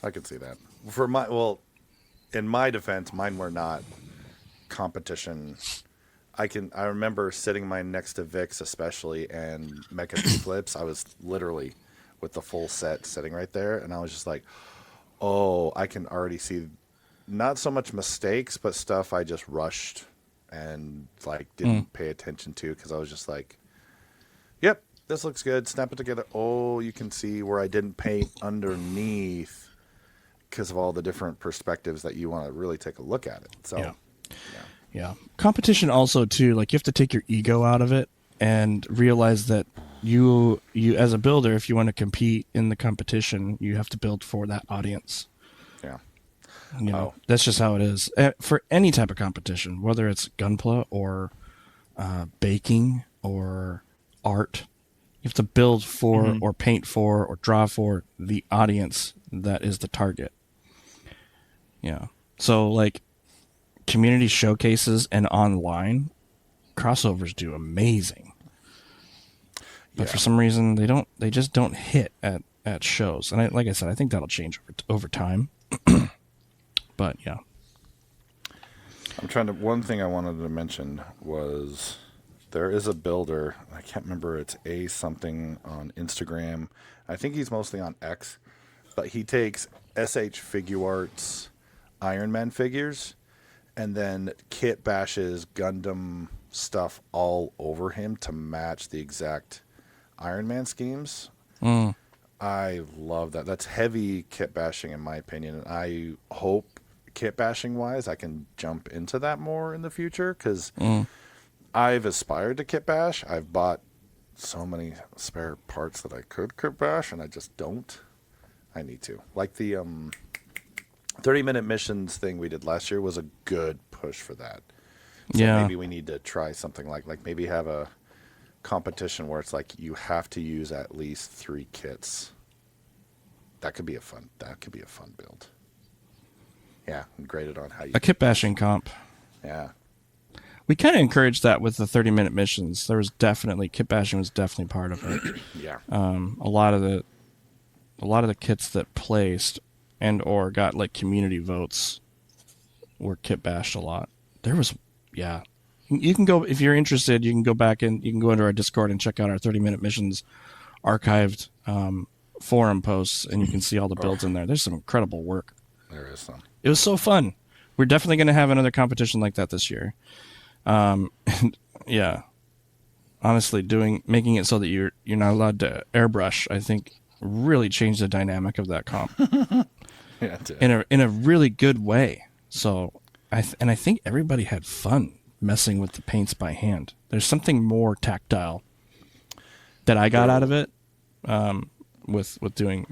I could see that. In my defense, mine were not competition. I remember sitting mine next to Vic's especially and Mecha Flips. I was literally with the full set sitting right there, and I was just like, oh, I can already see not so much mistakes, but stuff I just rushed and like didn't pay attention to because I was just like, yep, this looks good. Snap it together. Oh, you can see where I didn't paint underneath because of all the different perspectives that you want to really take a look at it. So, yeah. Competition also too, like you have to take your ego out of it and realize that you as a builder, if you want to compete in the competition, you have to build for that audience. Yeah. You know, that's just how it is for any type of competition, whether it's Gunpla or baking or art. You have to build for or paint for or draw for the audience that is the target. Yeah. So like community showcases and online crossovers do amazing. But for some reason they just don't hit at shows. And like I said, I think that'll change over time. But yeah. One thing I wanted to mention was there is a builder, I can't remember, it's A something on Instagram. I think he's mostly on X, but he takes SH Figure Arts Iron Man figures and then kit bashes Gundam stuff all over him to match the exact Iron Man schemes. I love that. That's heavy kit bashing in my opinion, and I hope kit bashing wise I can jump into that more in the future because I've aspired to kit bash. I've bought so many spare parts that I could kit bash and I just don't. I need to. Like the 30-minute missions thing we did last year was a good push for that. So maybe we need to try something like maybe have a competition where it's like you have to use at least 3 kits. That could be a fun build. Yeah, and grade it on how you... A kit bashing comp. Yeah. We kind of encouraged that with the 30-minute missions. There was definitely... Kit bashing was definitely part of it. Yeah. A lot of the kits that placed and or got like community votes were kit bashed a lot. There was... Yeah. You can go... If you're interested, you can go back and you can go into our Discord and check out our 30-minute missions archived forum posts, and you can see all the builds in there. There's some incredible work. There is some. It was so fun. We're definitely going to have another competition like that this year. And yeah, honestly, making it so that you're not allowed to airbrush, I think, really changed the dynamic of that comp. Yeah, it did. in a really good way. So I think everybody had fun messing with the paints by hand. There's something more tactile that I got out of it with doing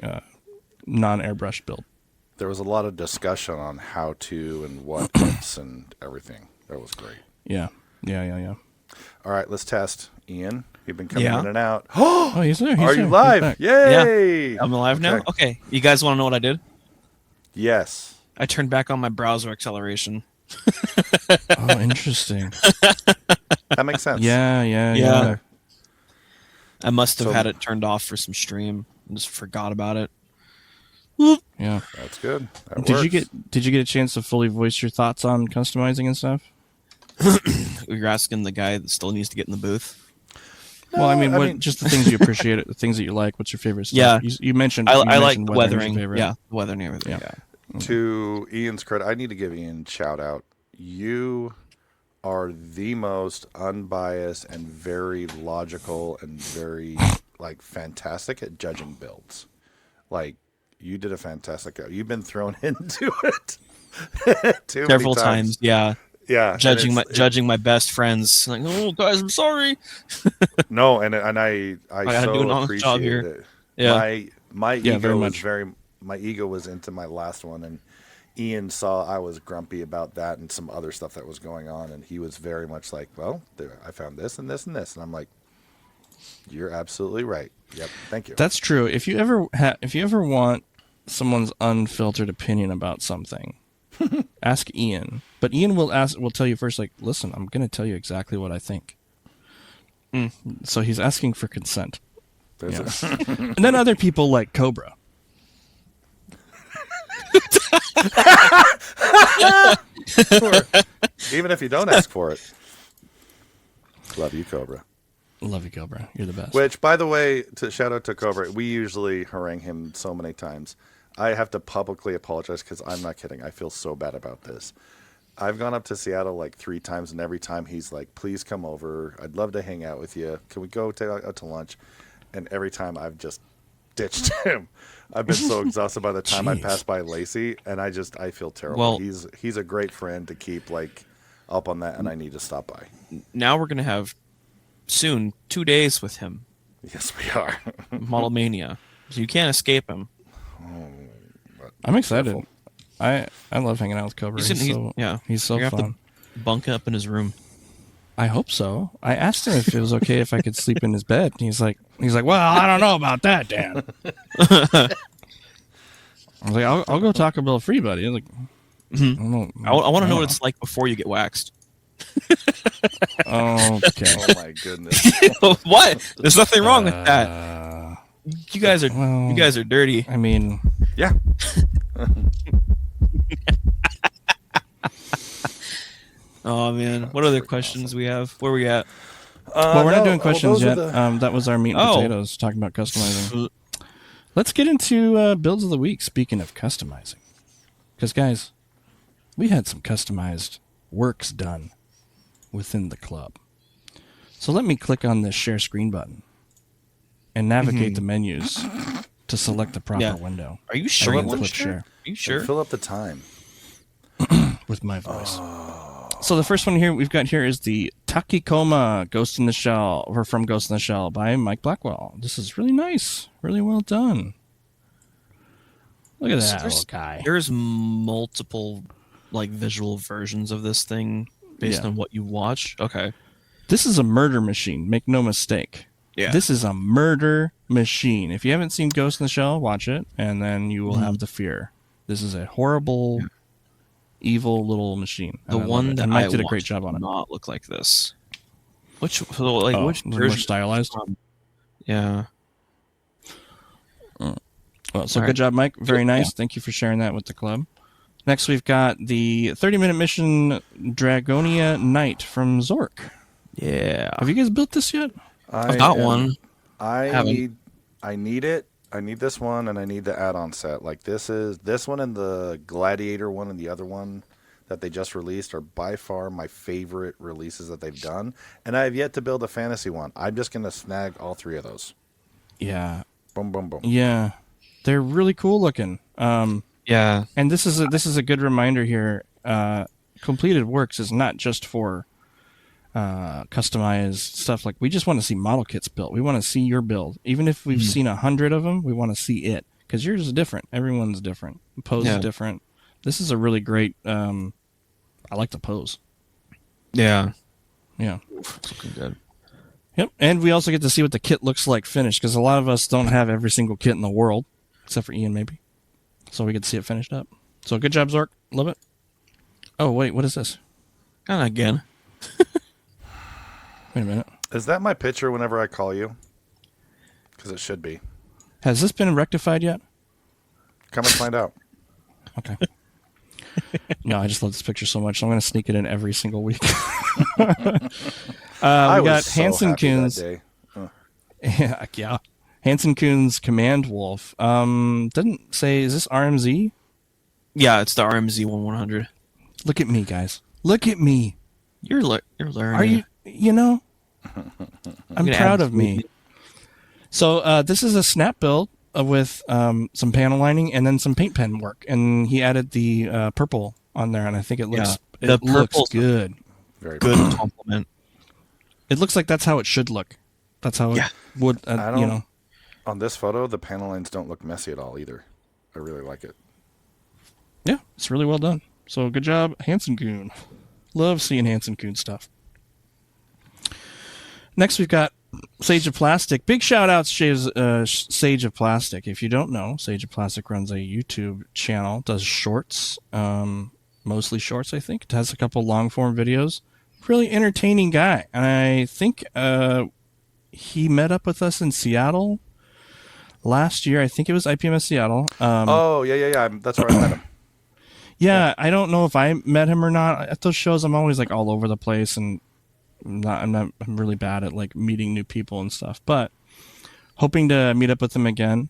non-airbrush build. There was a lot of discussion on how to and what tips and everything. That was great. Yeah. All right, let's test. Ian, you've been coming in and out. Oh, he's there. Are you He's live? back. Yay! I'm alive now? Okay. You guys want to know what I did? Yes. I turned back on my browser acceleration. Oh, interesting. That makes sense. Yeah. I must have had it turned off for some stream and just forgot about it. Yeah. That's good. That Did works. you get a chance to fully voice your thoughts on customizing and stuff? You're asking the guy that still needs to get in the booth. Well, I mean, just the things you appreciate, the things that you like. What's your favorite stuff? Yeah. You mentioned. I like mentioned weathering. your favorite. Yeah, weathering and everything. Yeah. To Ian's credit, I need to give Ian a shout out. You are the most unbiased and very logical and very fantastic at judging builds. Like, you did a fantastic job. You've been thrown into it Several times. Yeah. Yeah, Judging my best friends. Like, oh guys, I'm sorry. No, and I gotta do an so honest job appreciate here. it. Yeah. My ego very was much. my ego was into my last one, and Ian saw I was grumpy about that and some other stuff that was going on, and he was very much like, well, I found this and this and this, and I'm like, you're absolutely right. Yep, thank you. That's true. If you ever want someone's unfiltered opinion about something, ask Ian. But Ian will tell you first, like, listen, I'm going to tell you exactly what I think. So he's asking for consent. And then other people like Cobra. Even if you don't ask for it. Love you, Cobra. Love you, Cobra. You're the best. Which, by the way, shout out to Cobra. We usually harangue him so many times. I have to publicly apologize because I'm not kidding. I feel so bad about this. I've gone up to Seattle like 3 times, and every time he's like, please come over. I'd love to hang out with you. Can we go out to lunch? And every time I've just ditched him. I've been so exhausted by the time I pass by Lacey, and I feel terrible. Well, he's a great friend to keep like up on that, and I need to stop by. Now we're going to have soon 2 days with him. Yes, we are. Model Mania. So you can't escape him. I'm excited. I love hanging out with Cobra. He's so You're gonna fun. have to bunk up in his room. I hope so. I asked him if it was okay if I could sleep in his bed. And he's like, well, I don't know about that, Dan. I was like, I'll go Taco Bell free, buddy. I was like, I want to know what it's like before you get waxed. Okay. Oh my goodness. What? There's nothing wrong with that. You guys are dirty. I mean, yeah. Oh man, what other questions we have? Where we at? well, we're not doing questions yet. The... That was our meat and potatoes, talking about customizing. Let's get into builds of the week, speaking of customizing. Because, guys, we had some customized works done within the club. So let me click on this share screen button and navigate the menus to select the proper window. Are you sure? Clip share. Are you sure? Fill up the time. With my voice. So the first one here we've got here is the Takikoma Ghost in the Shell, or from Ghost in the Shell by Mike Blackwell. This is really nice, really well done. Look at that little guy. There's multiple like visual versions of this thing based on what you watch. Okay. This is a murder machine. Make no mistake. Yeah. This is a murder machine. If you haven't seen Ghost in the Shell, watch it, and then you will have the fear. This is a horrible, evil little machine. The one that Mike I did a great job on it. Not look like this. Which Which version? more stylized? Yeah. Well, so good job, Mike. Very nice. Yeah. Thank you for sharing that with the club. Next, we've got the 30-minute mission Dragonia Knight from Zork. Yeah. Have you guys built this yet? I've got one. I need it. I need this one, and I need the add-on set. Like this one and the Gladiator one and the other one that they just released are by far my favorite releases that they've done. And I have yet to build a fantasy one. I'm just gonna snag all 3 of those. Yeah. Boom, boom, boom. Yeah, they're really cool looking. Yeah. And this is a good reminder here. Completed Works is not just for customized stuff. Like, we just want to see model kits built. We want to see your build. Even if we've seen 100 of them, we want to see it. Because yours is different. Everyone's different. Pose is different. This is a really great... I like the pose. Yeah. Yeah. It's looking good. Yep. And we also get to see what the kit looks like finished. Because a lot of us don't have every single kit in the world. Except for Ian, maybe. So we get to see it finished up. So good job, Zork. Love it. Oh, wait. What is this? Kind of again. Wait a minute. Is that my picture whenever I call you? Because it should be. Has this been rectified yet? Come and find out. Okay. No, I just love this picture so much. I'm going to sneak it in every single week. We got so Hansen happy Kuhn's. that day. Yeah. Hansen Kuhn's Command Wolf. Doesn't say, is this RMZ? Yeah, it's the RMZ 1100. Look at me, guys. Look at me. You're learning. Are you? You know, I'm proud of me. So this is a snap build with some panel lining and then some paint pen work, and he added the purple on there, and I think it looks it looks good. Very good compliment. It looks like that's how it should look. That's how it would. You know, on this photo, the panel lines don't look messy at all either. I really like it. Yeah, it's really well done. So good job, Hansen Kuhn. Love seeing Hansen Kuhn stuff. Next, we've got Sage of Plastic. Big shout out to Sage of Plastic. If you don't know, Sage of Plastic runs a YouTube channel, does shorts, mostly shorts, I think. It has a couple long form videos. Really entertaining guy. And I think he met up with us in Seattle last year. I think it was IPMS Seattle. Yeah. That's where I met him. Yeah, I don't know if I met him or not. At those shows, I'm always like all over the place, and I'm really bad at like meeting new people and stuff. But hoping to meet up with him again.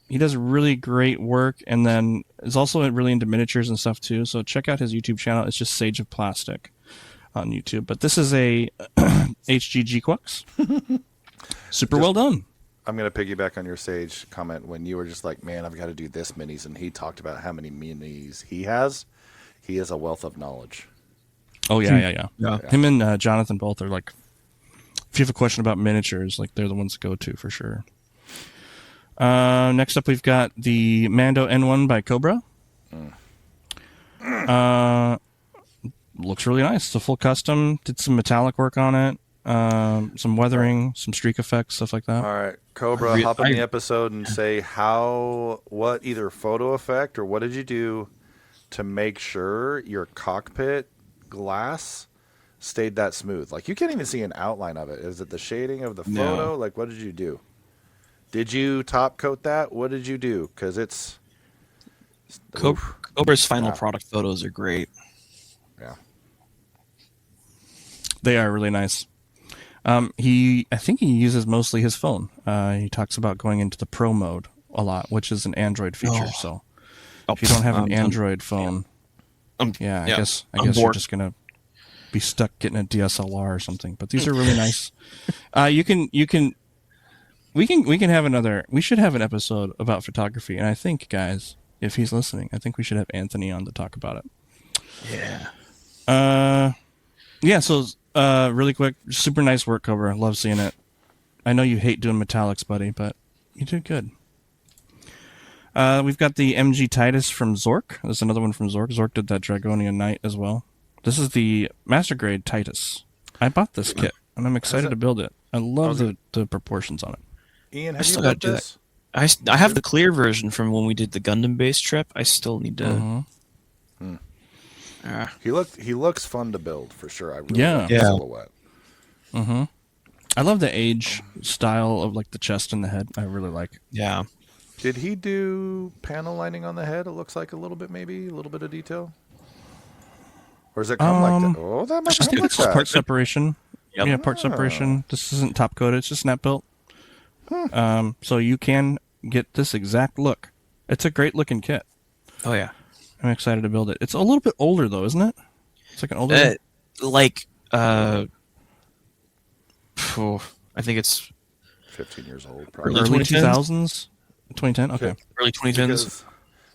He does really great work, and then is also really into miniatures and stuff too. So check out his YouTube channel. It's just Sage of Plastic on YouTube. But this is a HGG Quux. Super well done. I'm going to piggyback on your Sage comment when you were just like, man, I've got to do this minis. And he talked about how many minis he has. He is a wealth of knowledge. Oh, yeah. Him and Jonathan both are like, if you have a question about miniatures, like they're the ones to go to for sure. Next up, we've got the Mando N1 by Cobra. Looks really nice. It's a full custom. Did some metallic work on it. Some weathering, some streak effects, stuff like that. All right, Cobra, hop in the episode and say what either photo effect or what did you do to make sure your cockpit glass stayed that smooth? Like you can't even see an outline of it. Is it the shading of the photo? No. Like what did you do? Did you top coat that? What did you do? Because it's Cobra's final product photos are great. Yeah, they are really nice. I think he uses mostly his phone. He talks about going into the Pro mode a lot, which is an Android feature. So if you don't have an Android phone, I guess you're just gonna be stuck getting a DSLR or something. But these are really nice. We should have an episode about photography, and I think, guys, if he's listening, I think we should have Anthony on to talk about it. Yeah. So really quick, super nice work, Cobra. Love seeing it. I know you hate doing metallics, buddy, but you did good. We've got the MG Titus from Zork. There's another one from Zork. Zork did that Dragonian Knight as well. This is the Master Grade Titus. I bought this kit, and I'm excited to build it. I love the proportions on it. Ian, have you built this? I have the clear version from when we did the Gundam base trip. I still need to. He looks fun to build for sure. I really like the silhouette. I love the age style of like the chest and the head. I really like it. Yeah. Did he do panel lining on the head? It looks like a little bit, maybe a little bit of detail. Or does it come like that? Oh, that must come like that. Part separation. Yep. Yeah, part separation. This isn't top coated. It's just snap built. So you can get this exact look. It's a great looking kit. Oh yeah. I'm excited to build it. It's a little bit older though, isn't it? It's like an older. I think it's 15 years old, probably. Early 2000s. 2010. Okay. Early 2010s.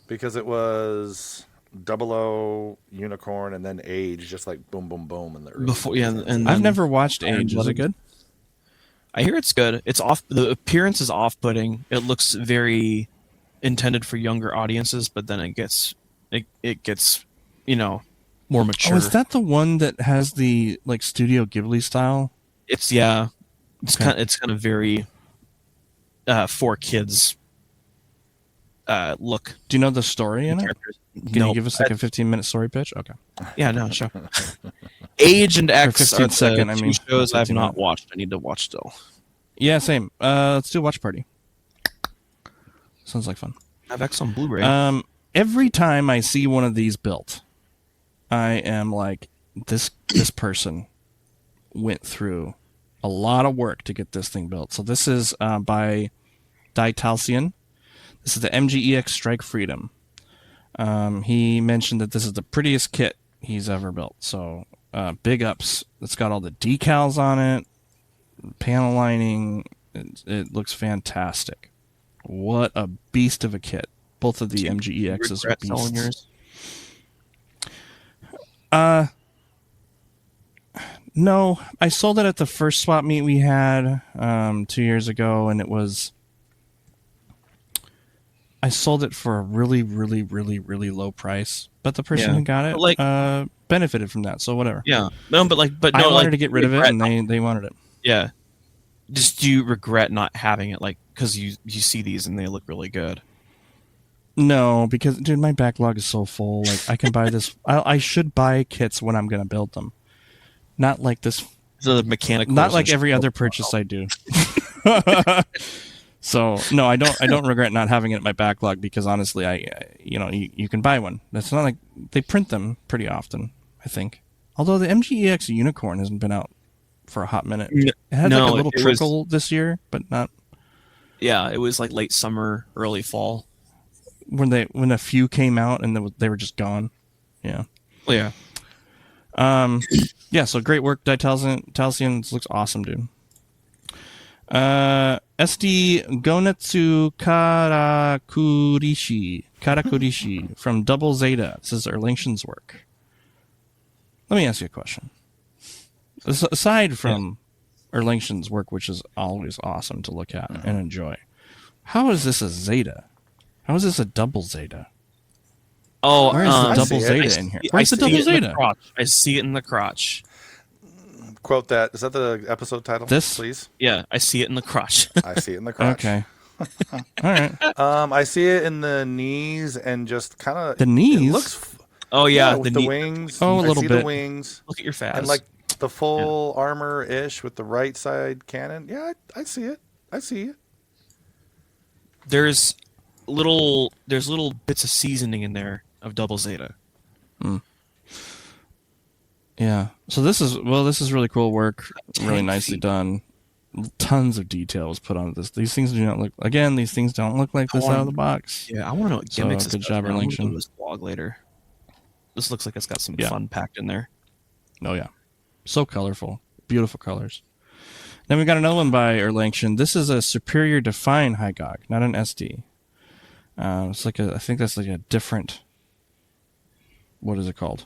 Because it was 00 Unicorn and then Age, just like boom, boom, boom in the early. Before, yeah, and I've never watched Age. Is it good? I hear it's good. It's off. The appearance is off-putting. It looks very intended for younger audiences, but then it gets more mature. Oh, is that the one that has the like Studio Ghibli style? It's kind of very for kids look. Do you know the story in it? Can you give us like a 15-minute story pitch? Okay. Yeah, no, sure. Age and X 15 are second, the I two mean, shows I've 15 not minute. watched. I need to watch still. Yeah, same. Let's do a watch party. Sounds like fun. I have X on Blu-ray. Every time I see one of these built, I am like, this person went through a lot of work to get this thing built. So this is by Ditalcian. This is the MGEX Strike Freedom. He mentioned that this is the prettiest kit he's ever built. So big ups. It's got all the decals on it, panel lining. It looks fantastic. What a beast of a kit. Both of the MGEXs are beasts. No, I sold it at the first swap meet we had 2 years ago, and I sold it for a really, really, really, really low price. But the person who got it benefited from that, so whatever. Yeah, no, but I wanted to get rid of it, and they wanted it. Yeah, Just do you regret not having it, like, because you see these and they look really good? No, because dude, my backlog is so full. Like I can buy this. I should buy kits when I'm gonna build them. Not like this. So the mechanical. Not like every other purchase I do. So no, I don't regret not having it in my backlog because honestly, you can buy one. That's not like they print them pretty often. I think, although the MGEX Unicorn hasn't been out for a hot minute. It had like a little trickle this year, but not. Yeah, it was like late summer, early fall when a few came out and they were just gone. Yeah. Well, yeah. Yeah, so great work, Talcian. This looks awesome, dude. SD Gonetsu Karakurishi from Double Zeta. This is Erlingson's work. Let me ask you a question. Aside from Erlingson's work, which is always awesome to look at and enjoy, how is this a Zeta? How is this a double Zeta? Oh, where's the double Zeta in here? Where's the double Zeta? I see it in the crotch. Quote that. Is that the episode title? This? Please? Yeah, I see it in the crotch. I see it in the crotch. Okay. All right. I see it in the knees and just kind of... The knees? It looks... Oh, yeah. with the wings. Oh, a little I see bit. the wings. Look at your fast. And like the full armor-ish with the right side cannon. Yeah, I see it. I see it. There's little bits of seasoning in there of Double Zeta. Yeah. So this is really cool work. Really nicely done. Tons of details put on this. These things don't look like this out of the box. Yeah, I want to know what gimmicks. Good job, Erlingson. This blog later. This looks like it's got some fun packed in there. Oh yeah, so colorful, beautiful colors. Then we got another one by Erlingson. This is a Superior Define Hygog, not an SD. It's like I think that's like a different. What is it called?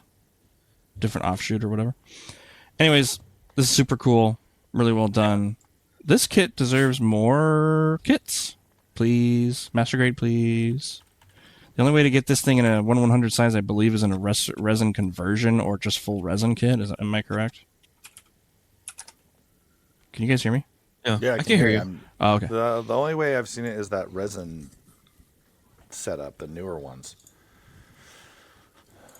Different offshoot or whatever. Anyways, this is super cool. Really well done. This kit deserves more kits, please. Master grade, please. The only way to get this thing in a 1/100 size, I believe, is in a resin conversion or just full resin kit. Am I correct? Can you guys hear me? Yeah, I can hear you. Oh, okay. The only way I've seen it is that resin setup, the newer ones.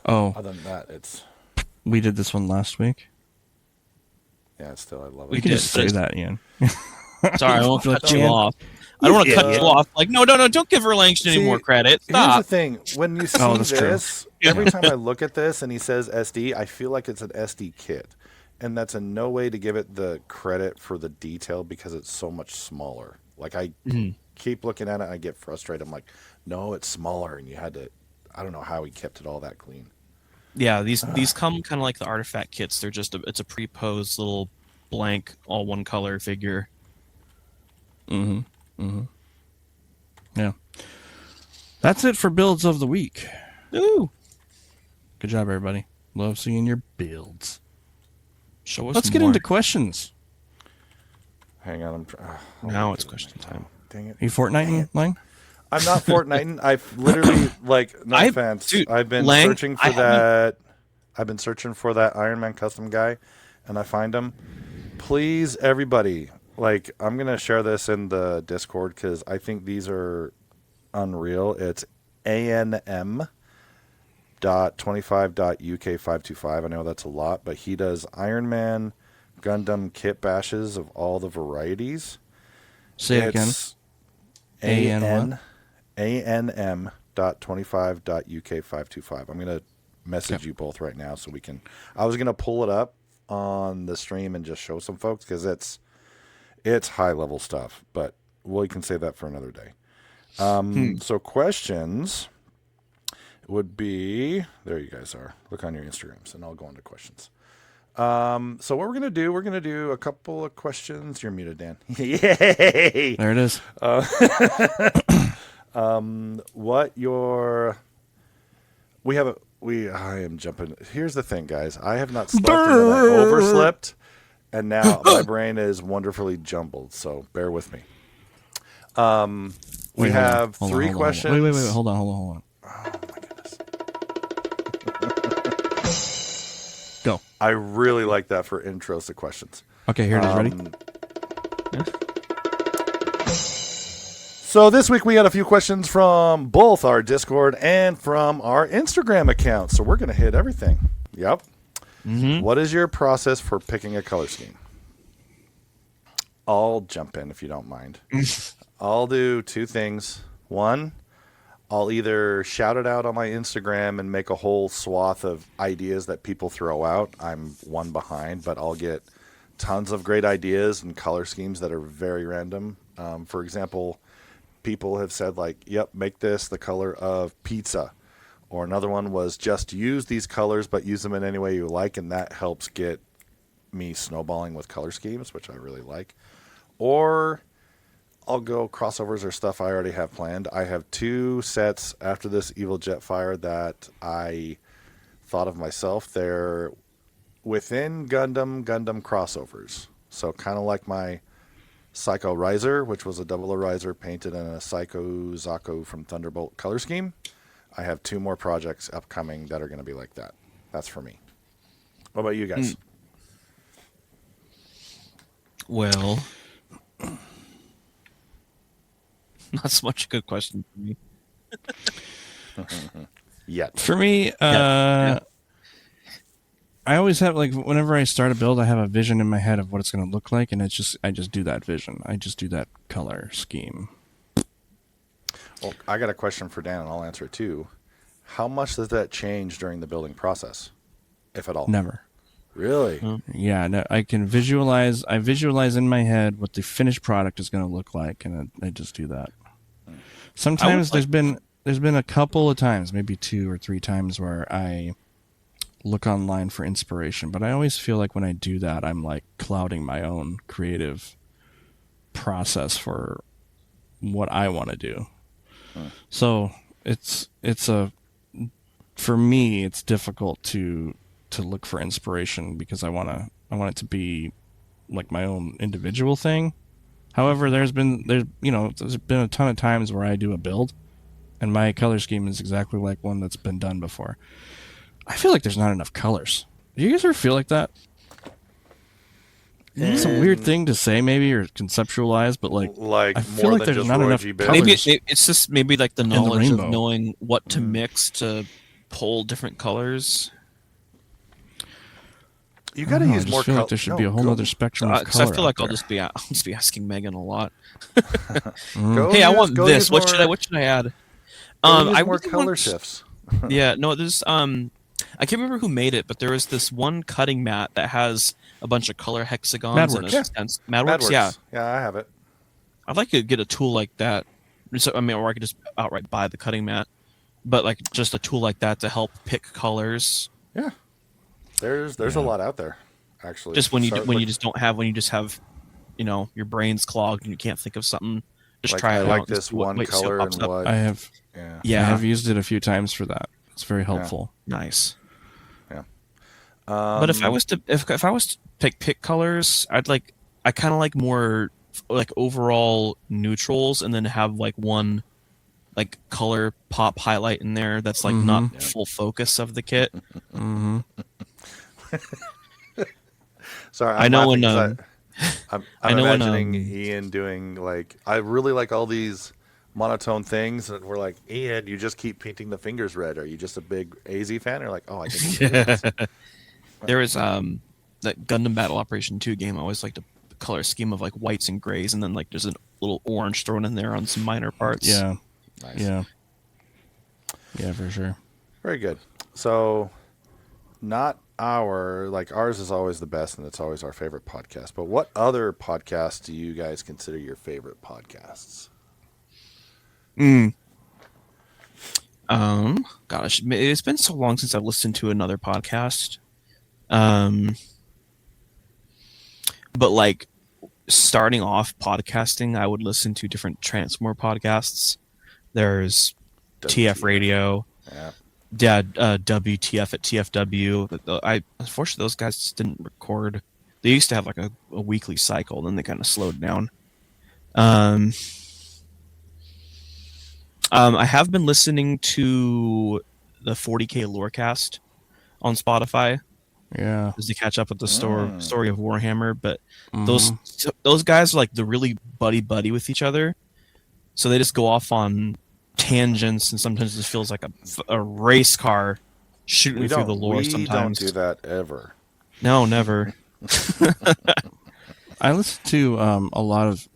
Oh. Other than that, it's... We did this one last week. Yeah, still, I love it. We can just say that, Ian. Sorry, I won't cut you off. I don't want to cut you off. Like, no, don't give Erlingson any more credit. Stop. Here's the thing. When you see this, every time I look at this and he says SD, I feel like it's an SD kit. And that's in no way to give it the credit for the detail because it's so much smaller. Like, I keep looking at it and I get frustrated. I'm like, no, it's smaller. And you had to... I don't know how he kept it all that clean. Yeah, these come kind of like the artifact kits. They're just it's a pre-posed little blank, all one color figure. Yeah. That's it for builds of the week. Ooh. Good job, everybody. Love seeing your builds. Show us Let's get into questions. Hang on. Now it's question time. Dang it. Are you Fortnite, Lang? I'm not Fortnite. I've literally, no offense. Dude, I've been searching for that. I've been searching for that Iron Man custom guy, and I find him. Please, everybody, I'm going to share this in the Discord because I think these are unreal. It's ANM.25.UK525. I know that's a lot, but he does Iron Man Gundam kit bashes of all the varieties. Say it again. ANM.25.UK525. I'm going to message you both right now so we can... I was going to pull it up on the stream and just show some folks because it's high-level stuff, but we can save that for another day. So questions would be... There you guys are. Look on your Instagrams, and I'll go on to questions. So what we're going to do a couple of questions. You're muted, Dan. Yay! There it is. I am jumping. Here's the thing, guys. I have not slept and then I overslept, and now my brain is wonderfully jumbled, so bear with me. We have three questions. Wait. Hold on. Oh, my goodness. Go. I really like that for intros to questions. Okay, here it is. Ready? So this week we had a few questions from both our Discord and from our Instagram account. So we're going to hit everything. Yep. Mm-hmm. What is your process for picking a color scheme? I'll jump in if you don't mind. I'll do two things. One, I'll either shout it out on my Instagram and make a whole swath of ideas that people throw out. I'm one behind, but I'll get tons of great ideas and color schemes that are very random. For example, people have said like, yep, make this the color of pizza. Or another one was just use these colors, but use them in any way you like. And that helps get me snowballing with color schemes, which I really like. Or I'll go crossovers or stuff I already have planned. I have two sets after this Evil Jetfire that I thought of myself. They're within Gundam crossovers. So kind of like my Psycho Riser, which was a double riser painted in a Psycho Zako from Thunderbolt color scheme. I have two more projects upcoming that are going to be like that. That's for me. What about you guys? Well, not so much a good question for me. Yet. For me, Yeah. I always have like whenever I start a build, I have a vision in my head of what it's going to look like, and I just do that vision. I just do that color scheme. Well, I got a question for Dan, and I'll answer it too. How much does that change during the building process, if at all? Never. Really? Yeah, no, I can visualize. I visualize in my head what the finished product is going to look like, and I just do that. Sometimes there's been a couple of times, maybe 2 or 3 times, where I look online for inspiration, but I always feel like when I do that, I'm like clouding my own creative process for what I want to do. So for me, it's difficult to look for inspiration because I want it to be like my own individual thing. However, there's been a ton of times where I do a build and my color scheme is exactly like one that's been done before. I feel like there's not enough colors. Do you guys ever feel like that? It's a weird thing to say, maybe, or conceptualize, but I feel more like than there's just not Roy enough G. Biv. colors. Maybe it's just maybe like the knowledge of rainbow. knowing what to mix to pull different colors. You got to use I more just feel like there should be a whole other spectrum of Because I color. feel like out I'll there. just be asking Megan a lot. Go Hey, I use- want go this. use What more- should I add? go use I more really color want- shifts. Yeah, no, there's I can't remember who made it, but there was this one cutting mat that has a bunch of color hexagons and Madworks. Madworks, yeah. Yeah, I have it. I'd like to get a tool like that. So, I mean, or I could just outright buy the cutting mat, but like just a tool like that to help pick colors. Yeah. There's a lot out there, actually. Just when you Start when you look- just have, your brain's clogged and you can't think of something. Just like, try I it like out. and this see what- one wait, see what color pops and up. what. I have Yeah. I have used it a few times for that. It's very helpful. Nice. Yeah. But if I was to pick colors, I kind of like more like overall neutrals, and then have like one like color pop highlight in there that's like not full focus of the kit. Mm-hmm. Sorry, I know laughing when, 'cause I'm I know when, imagining Ian doing like, I really like all these monotone things, and we're like, Ian, you just keep painting the fingers red. Are you just a big AZ fan? Or like, oh, I think you do this. There is that Gundam Battle Operation 2 game. I always like the color scheme of like whites and grays, and then like there's a little orange thrown in there on some minor parts. Yeah. Nice. Yeah, for sure. Very good. So, not ours is always the best, and it's always our favorite podcast. But what other podcasts do you guys consider your favorite podcasts? Gosh, it's been so long since I've listened to another podcast. But like starting off podcasting, I would listen to different Transformer podcasts. There's TF Radio, Yeah. WTF at TFW. Unfortunately those guys just didn't record. They used to have like a weekly cycle, then they kind of slowed down. I have been listening to the 40K Lorecast on Spotify. Yeah. is to catch up with the story of Warhammer. But Mhm. those guys are like the really buddy with each other, so they just go off on tangents, and sometimes it feels like a race car shooting through the lore. We don't Sometimes do that ever. no, never. I listen to a lot of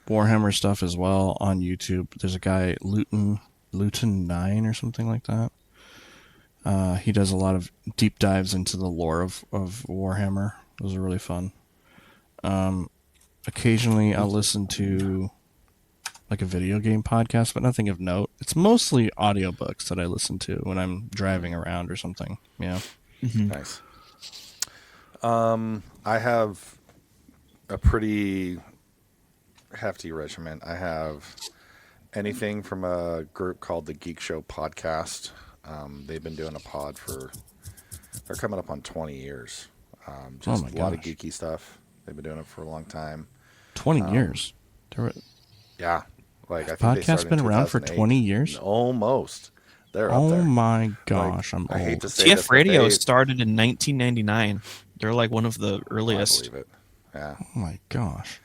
Warhammer stuff as well on YouTube. There's a guy, Luton9 or something like that. He does a lot of deep dives into the lore of Warhammer. Those are really fun. Occasionally, I'll listen to like a video game podcast, but nothing of note. It's mostly audiobooks that I listen to when I'm driving around or something. Yeah. Nice. I have a pretty hefty regimen. I have anything from a group called the Geek Show Podcast. They've been doing a pod they're coming up on 20 years. Just a lot of geeky stuff. They've been doing it for a long time. 20 years? Yeah. Like I think Podcast's been around for 20 years? Almost. They're up there. Oh my gosh, like, I'm I old. hate to say TF this, Radio started in 1999. They're like one of the earliest. I believe it. Yeah. Oh my gosh.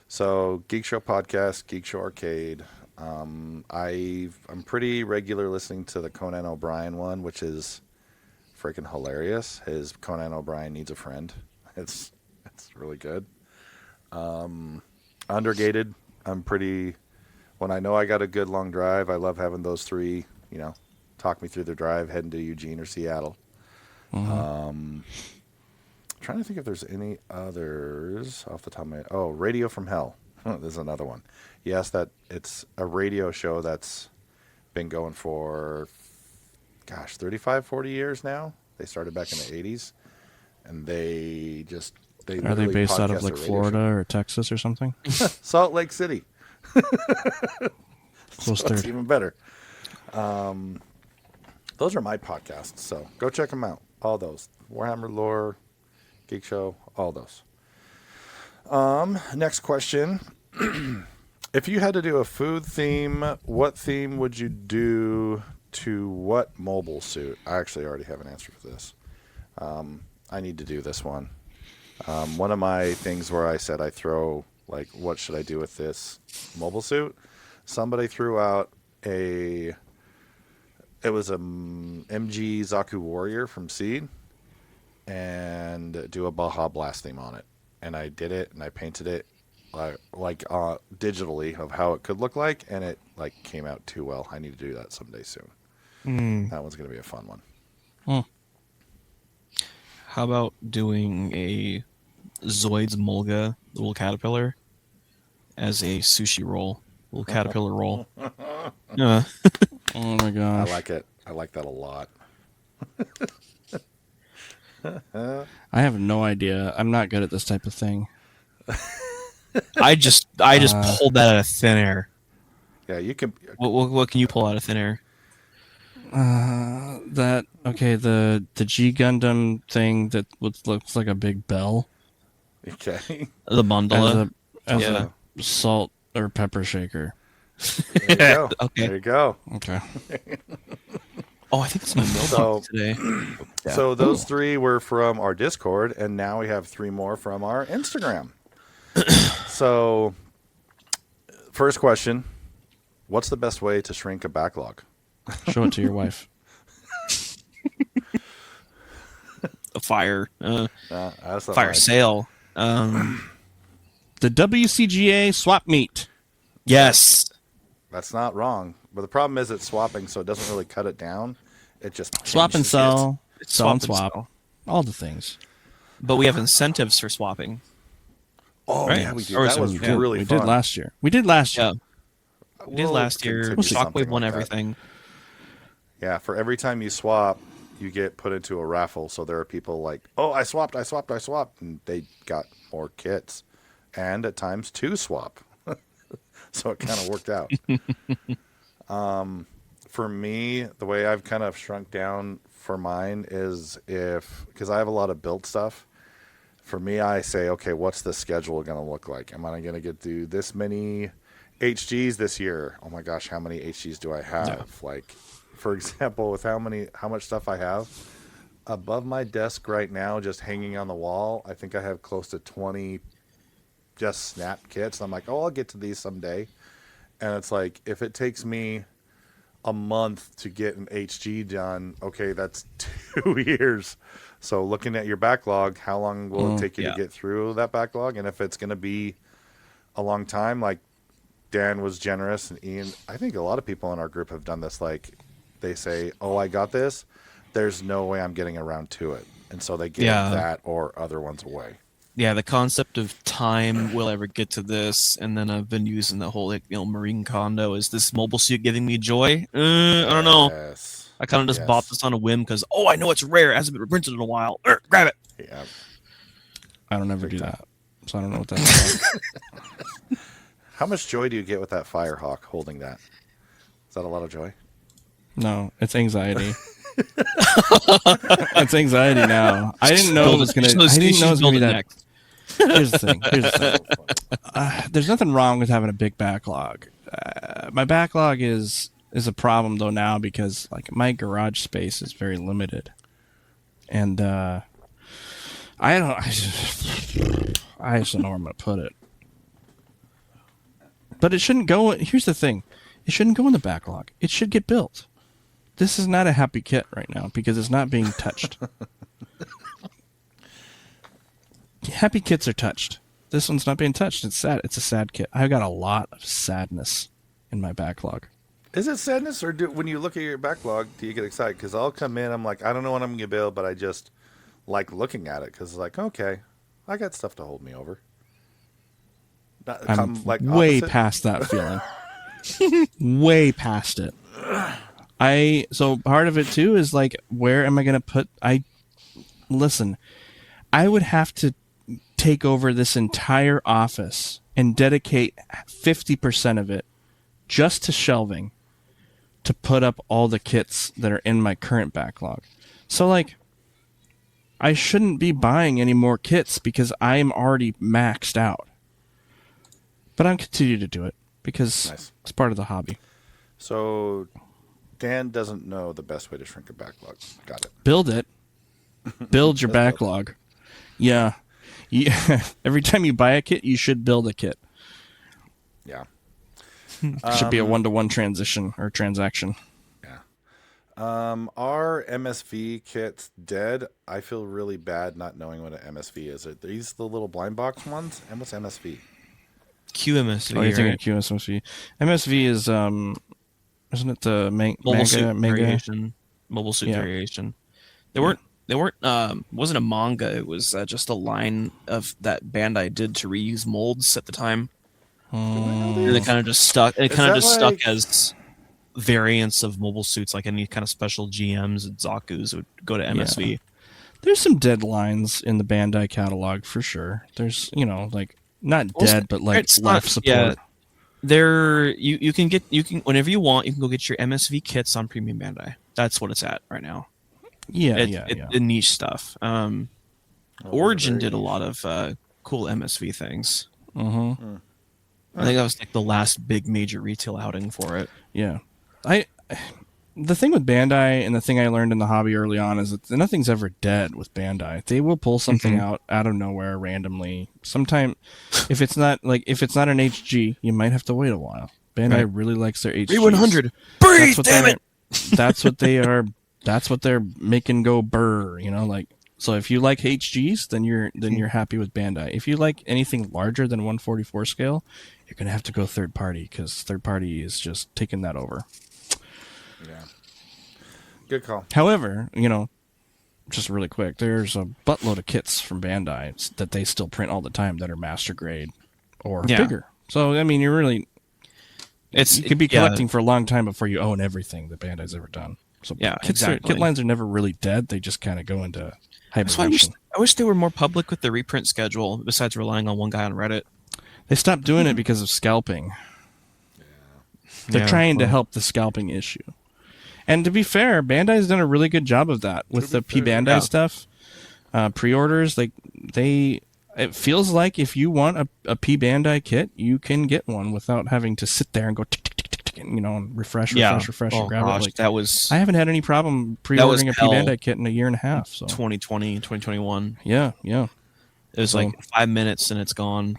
So Geek Show Podcast, Geek Show Arcade. I'm pretty regular listening to the Conan O'Brien one, which is freaking hilarious. His Conan O'Brien Needs a Friend. It's really good. Undergated. When I know I got a good long drive, I love having those three, talk me through the drive, heading to Eugene or Seattle. Trying to think if there's any others off the top of my head. Oh, Radio from Hell. There's another one. Yes, it's a radio show that's been going for, 35, 40 years now. They started back in the 80s, and are they based out of like Florida or Texas or something? Salt Lake City. Close That's third. even better. Those are my podcasts, so go check them out. All those. Warhammer Lore, Geek Show, all those. Next question. If you had to do a food theme, what theme would you do to what mobile suit? I actually already have an answer for this. I need to do this one. One of my things where I said I throw, like, what should I do with this mobile suit? Somebody threw out it was a MG Zaku Warrior from Seed, and do a Baja Blast theme on it. And I did it, and I painted it digitally of how it could look like, and it came out too well. I need to do that someday soon. That one's going to be a fun one. How about doing a Zoids Mulga little caterpillar as a sushi roll, little caterpillar roll? Yeah. Oh my gosh. I like it. I like that a lot. I have no idea. I'm not good at this type of thing. I just pulled that out of thin air. Yeah, you can. What can you pull out of thin air? The G Gundam thing that looks like a big bell. Okay. The mandala. As a salt or pepper shaker. There you go. Okay. There you go. Okay. Oh, I think it's my mailbox today. Yeah. So those three were from our Discord, and now we have three more from our Instagram. So, first question: what's the best way to shrink a backlog? Show it to your wife. A fire. That's not Fire right. sale. The WCGA swap meet. Yes. That's not wrong, but the problem is it's swapping, so it doesn't really cut it down. It just Swap and changes sell. It's Sell and swap and swap. sell. All the things. But we have incentives for swapping. it. Oh, Right. yeah, we do. Or That so was we did. really We fun. did last year. We did last year. Yeah. We did We'll last year. continue something Shockwave won like that. everything. Yeah, for every time you swap, you get put into a raffle. So there are people like, oh, I swapped, and they got more kits, and at times two swap. So it kind of worked out. For me, the way I've kind of shrunk down for mine is because I have a lot of built stuff. For me, I say, okay, what's the schedule going to look like? Am I going to get to this many HGs this year? Oh my gosh, how many HGs do I have? Yeah. Like, for example, with how much stuff I have, above my desk right now, just hanging on the wall, I think I have close to 20 just snap kits. I'm like, oh, I'll get to these someday. And it's like, if it takes me a month to get an HG done, okay, that's 2 years. So looking at your backlog, how long will it take you to get through that backlog? And if it's going to be a long time, like Dan was generous and Ian, I think a lot of people in our group have done this. Like they say, oh, I got this. There's no way I'm getting around to it. And so they give that or other ones away. Yeah, the concept of time, will I ever get to this? And then I've been using the whole marine condo. Is this mobile suit giving me joy? I don't know. I kind of just bought this on a whim because, I know it's rare. It hasn't been reprinted in a while. Grab it. Yeah. I don't ever do that. So I don't know what that's about. How much joy do you get with that Firehawk holding that? Is that a lot of joy? No, it's anxiety. It's anxiety now. I didn't know it was going to be that. Here's the thing. There's nothing wrong with having a big backlog. My backlog is a problem though now because like my garage space is very limited, and I just don't know where I'm going to put it. But it shouldn't go. Here's the thing: it shouldn't go in the backlog. It should get built. This is not a happy kit right now because it's not being touched. Happy kits are touched. This one's not being touched. It's sad. It's a sad kit. I've got a lot of sadness in my backlog. Is it sadness, or when you look at your backlog, do you get excited? Because I'll come in, I'm like, I don't know when I'm going to build, but I just like looking at it because it's like, okay, I got stuff to hold me over. I'm like way past that feeling. Way past it. So part of it too is like, where am I going to put? Listen, I would have to take over this entire office and dedicate 50% of it just to shelving to put up all the kits that are in my current backlog. So like, I shouldn't be buying any more kits because I am already maxed out. But I'll continue to do it because it's part of the hobby. So Dan doesn't know the best way to shrink a backlog. Got it. Build it. Build your backlog. Yeah. Every time you buy a kit, you should build a kit. Yeah. It should be a one-to-one transition or transaction. Yeah. Are MSV kits dead? I feel really bad not knowing what an MSV is. Are these the little blind box ones? And what's MSV? QMSV. Oh, you're thinking of QMSV. MSV is, isn't it the mobile suit manga? Variation. Mobile suit variation. They weren't, wasn't a manga. It was just a line of that Bandai did to reuse molds at the time. And they kind of just stuck. It kind of just stuck as variants of mobile suits, like any kind of special GMs and Zaku's would go to MSV. Yeah. There's some deadlines in the Bandai catalog for sure. There's, like not dead, but like life support. Yeah. You can whenever you want, you can go get your MSV kits on Premium Bandai. That's what it's at right now. The niche stuff. Origin did a lot of cool MSV things. Mm-hmm. I think that was like the last big major retail outing for it. Yeah. The thing with Bandai and the thing I learned in the hobby early on is that nothing's ever dead with Bandai. They will pull something out of nowhere randomly. Sometime if it's not an HG, you might have to wait a while. Bandai really likes their HGs. 100. Breathe, damn it. That's what they are. That's what they're making go burr, so if you like HGs, then you're happy with Bandai. If you like anything larger than 144 scale, you're going to have to go third party because third party is just taking that over. Yeah. Good call. However, just really quick, there's a buttload of kits from Bandai that they still print all the time that are master grade or bigger. So, I mean, you could be collecting for a long time before you own everything that Bandai's ever done. So kit lines are never really dead. They just kind of go into hibernation. I wish they were more public with the reprint schedule, besides relying on one guy on Reddit. They stopped doing it because of scalping. They're trying to help the scalping issue. And to be fair, Bandai's done a really good job of that with the P Bandai stuff. Pre-orders, it feels like if you want a P Bandai kit, you can get one without having to sit there and go tick, tick, tick, tick, and refresh, Yeah. refresh, Oh and grab gosh, it. Like that was I haven't had any problem pre-ordering a hell. P-Bandite kit in a year and a half. So 2020, 2021. yeah. It was So- like 5 minutes and it's gone.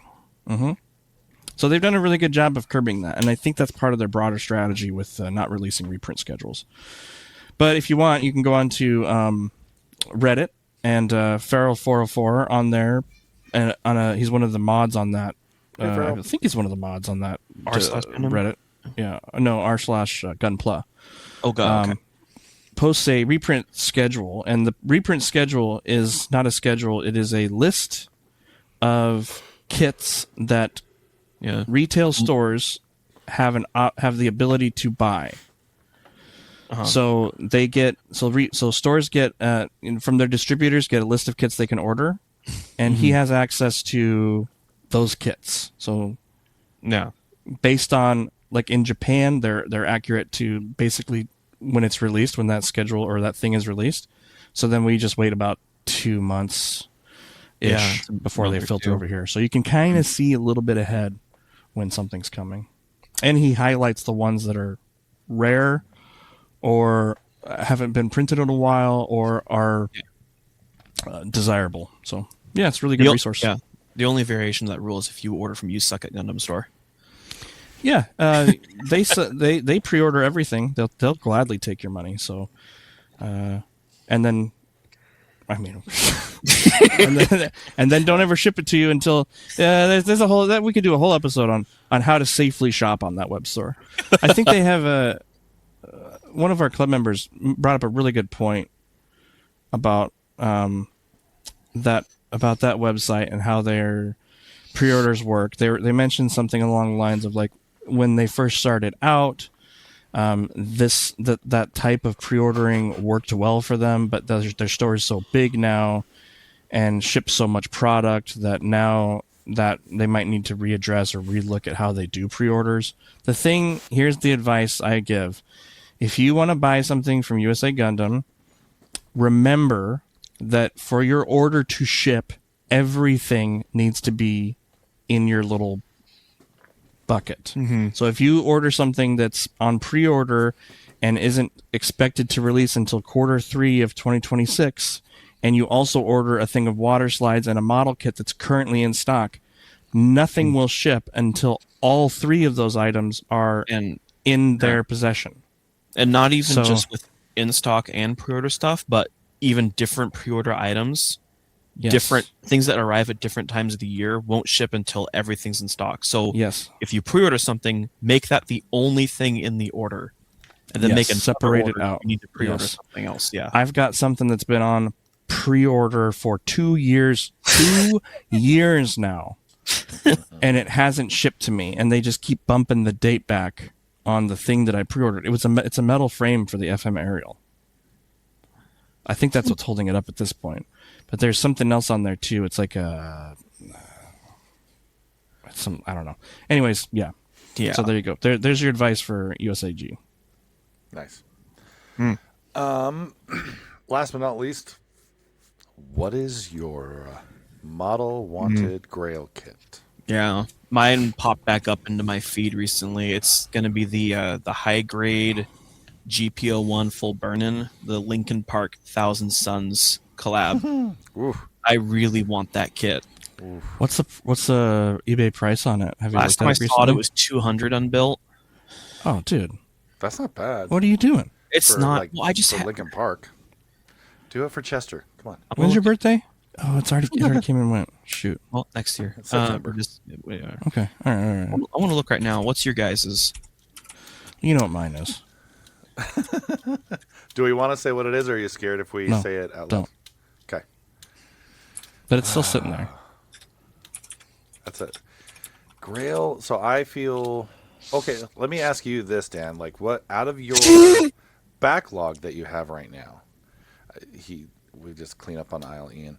So they've done a really good job of curbing that, and I think that's part of their broader strategy with not releasing reprint schedules. But if you want, you can go on to Reddit and Feral404 on there, and he's one of the mods on that. I think he's one of the mods on that Reddit. Yeah, no, r/gunpla. Oh god. Okay. Posts a reprint schedule, and the reprint schedule is not a schedule; it is a list of kits that retail stores have the ability to buy. So they get stores get from their distributors get a list of kits they can order, and he has access to those kits. So based on, like in Japan, they're accurate to basically when it's released, when that schedule or that thing is released. So then we just wait about 2 months before they filter over here. So you can kind of see a little bit ahead when something's coming. And he highlights the ones that are rare or haven't been printed in a while or are desirable. So yeah, it's a really good resource. Yeah. The only variation of that rule is if you order from You Suck at Gundam Store. Yeah, they pre-order everything. They'll gladly take your money. So, and then, I mean, and then don't ever ship it to you until there's a whole that we could do a whole episode on how to safely shop on that web store. I think they have one of our club members brought up a really good point about that website and how their pre-orders work. They mentioned something along the lines of like when they first started out, that type of pre-ordering worked well for them, but their store is so big now and ships so much product that now that they might need to readdress or relook at how they do pre-orders. Here's the advice I give. If you want to buy something from USA Gundam, remember that for your order to ship, everything needs to be in your little bucket. So if you order something that's on pre-order and isn't expected to release until Q3 of 2026, and you also order a thing of water slides and a model kit that's currently in stock, nothing will ship until all three of those items are in their possession. And not even just with in-stock and pre-order stuff, but even different pre-order items. Yes. Different things that arrive at different times of the year won't ship until everything's in stock. So if you pre-order something, make that the only thing in the order, and then make it separate it out. You need to pre-order something else. Yeah, I've got something that's been on pre-order for 2 years, 2 years now, and it hasn't shipped to me. And they just keep bumping the date back on the thing that I pre-ordered. It's a metal frame for the FM aerial. I think that's what's holding it up at this point. But there's something else on there too. It's like I don't know. Anyways, yeah. So there you go. There's your advice for USAG. Nice. Last but not least, what is your model wanted Grail kit? Yeah, mine popped back up into my feed recently. It's going to be the high grade GPO1 full burn-in, the Linkin Park Thousand Suns collab. I really want that kit. What's the eBay price on it? Have you Last time I saw it was 200 unbuilt. Oh, dude, that's not bad. What are you doing? It's not. Well, I just Linkin Park. Do it for Chester. Come on. When's your birthday? Oh, it already came and went. Shoot. Well, next year. September. Okay. All right. I want to look right now. What's your guys's? You know what mine is. Do we want to say what it is, or are you scared if we say it out loud? Don't. Okay. But it's still sitting there. That's it. Grail. So I feel okay. Let me ask you this, Dan. Like, what out of your backlog that you have right now? We just clean up on aisle Ian.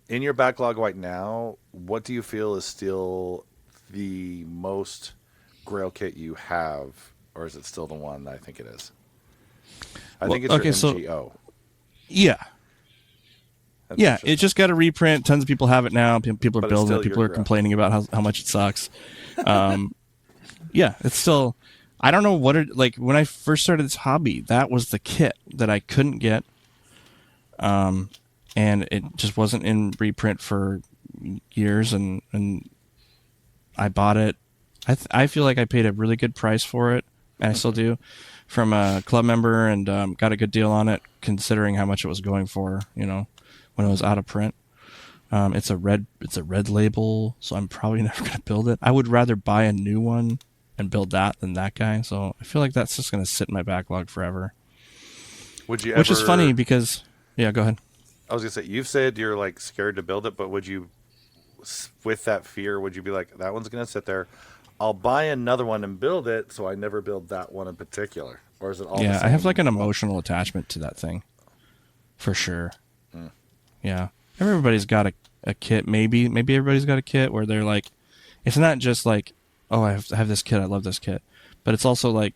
In your backlog right now, what do you feel is still the most Grail kit you have, or is it still the one I think it is? I think it's your MGO. Yeah. It just got a reprint. Tons of people have it now. People are building it. People are complaining about how much it sucks. It's still. I don't know what it like when I first started this hobby. That was the kit that I couldn't get, and it just wasn't in reprint for years, and I bought it. I feel like I paid a really good price for it, and I still do, from a club member, and got a good deal on it considering how much it was going for. You know, when it was out of print. It's a red label, so I'm probably never gonna build it. I would rather buy a new one and build that than that guy. So I feel like that's just gonna sit in my backlog forever. Would you? Which is funny because, yeah, go ahead. I was gonna say, you've said you're like scared to build it, but would you, with that fear, would you be like, that one's gonna sit there, I'll buy another one and build it, so I never build that one in particular? Or is it all? Yeah, I have like an emotional attachment to that thing, for sure. Yeah, everybody's got a kit. Maybe everybody's got a kit where they're like, it's not just like, oh, I have this kit, I love this kit, but it's also like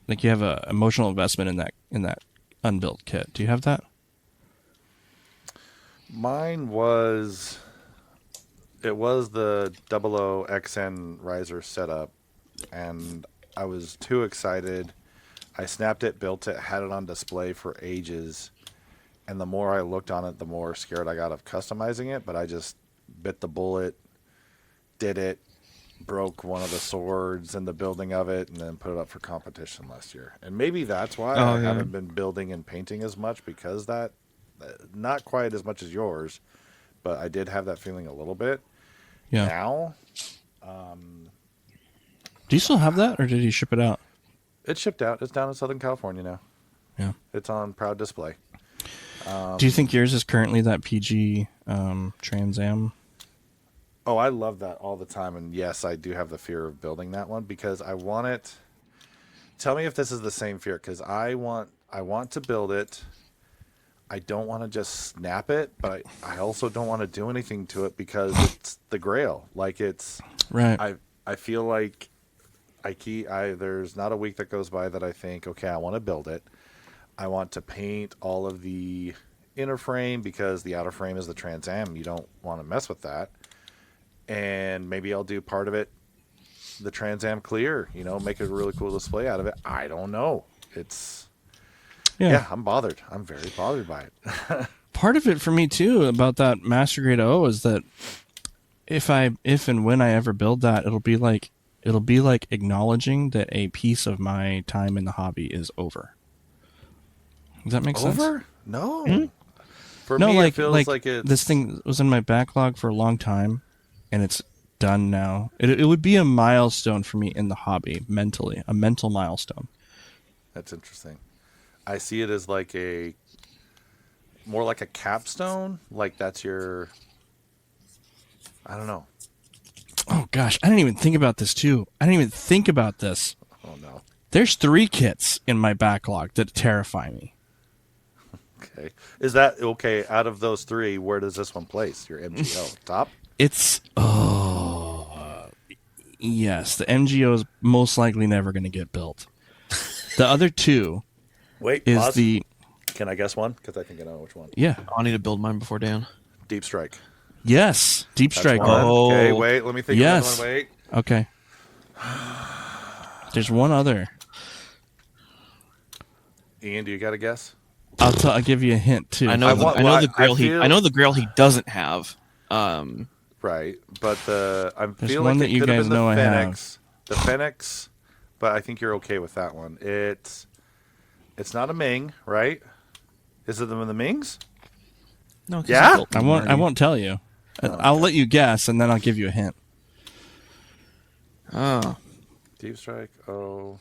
you have a emotional investment in that unbuilt kit. Do you have that? Mine was, it was the 00XN riser setup, and I was too excited. I snapped it, built it, had it on display for ages, and the more I looked on it, the more scared I got of customizing it, but I just bit the bullet, did it, broke one of the swords in the building of it, and then put it up for competition last year. And maybe that's why I haven't been building and painting as much, because that, not quite as much as yours, but I did have that feeling a little bit. Yeah. Now, do you still have that, or did you ship it out? it's shipped out. It's down in Southern California now. Yeah. It's on proud display. Do you think yours is currently that PG Trans Am? Oh, I love that all the time. And yes, I do have the fear of building that one, because I want it. Tell me if this is the same fear, because I want to build it. I don't want to just snap it, but I also don't want to do anything to it, because it's the Grail. Like, it's Right. I feel like there's not a week that goes by that I think, okay, I want to build it. I want to paint all of the inner frame, because the outer frame is the Trans Am. You don't want to mess with that. And maybe I'll do part of it, the Trans Am clear, make a really cool display out of it. I don't know. It's, yeah, I'm bothered. I'm very bothered by it. Part of it for me too about that Master Grade O is that if and when I ever build that, it'll be like acknowledging that a piece of my time in the hobby is over. Does that make sense? Over? No. Mm-hmm. For me, it feels like it's... this thing was in my backlog for a long time, and it's done now. It would be a milestone for me in the hobby, mentally, a mental milestone. That's interesting. I see it as like more like a capstone. Like that's your, I don't know. Oh gosh, I didn't even think about this too. I didn't even think about this. Oh no. There's 3 kits in my backlog that terrify me. Okay. Is that okay? Out of those 3, where does this one place? Your MGO top? It's yes, the MGO is most likely never going to get built. The other 2 Wait, is pause. the. Can I guess one? Because I think I know which one. Yeah. I need to build mine before Dan. Deep Strike. Yes, Deep That's Strike. one. Oh. Okay, wait. Let me think Yes. of another one. Wait. Okay. There's one other. Ian, do you got a guess? I'll give you a hint too. I know. I want- I know well, the grail. feel- I know the grail he doesn't have. Right, but I'm There's feeling one like that it you could have guys been know the I have. Phoenix. The Phoenix, but I think you're okay with that one. It's not a Ming, right? Is it the Mings? No. 'cause Yeah? he built I them won't. I already. won't tell you. I'll let you guess, and then I'll give you a hint. Oh. Deep Strike. Oh,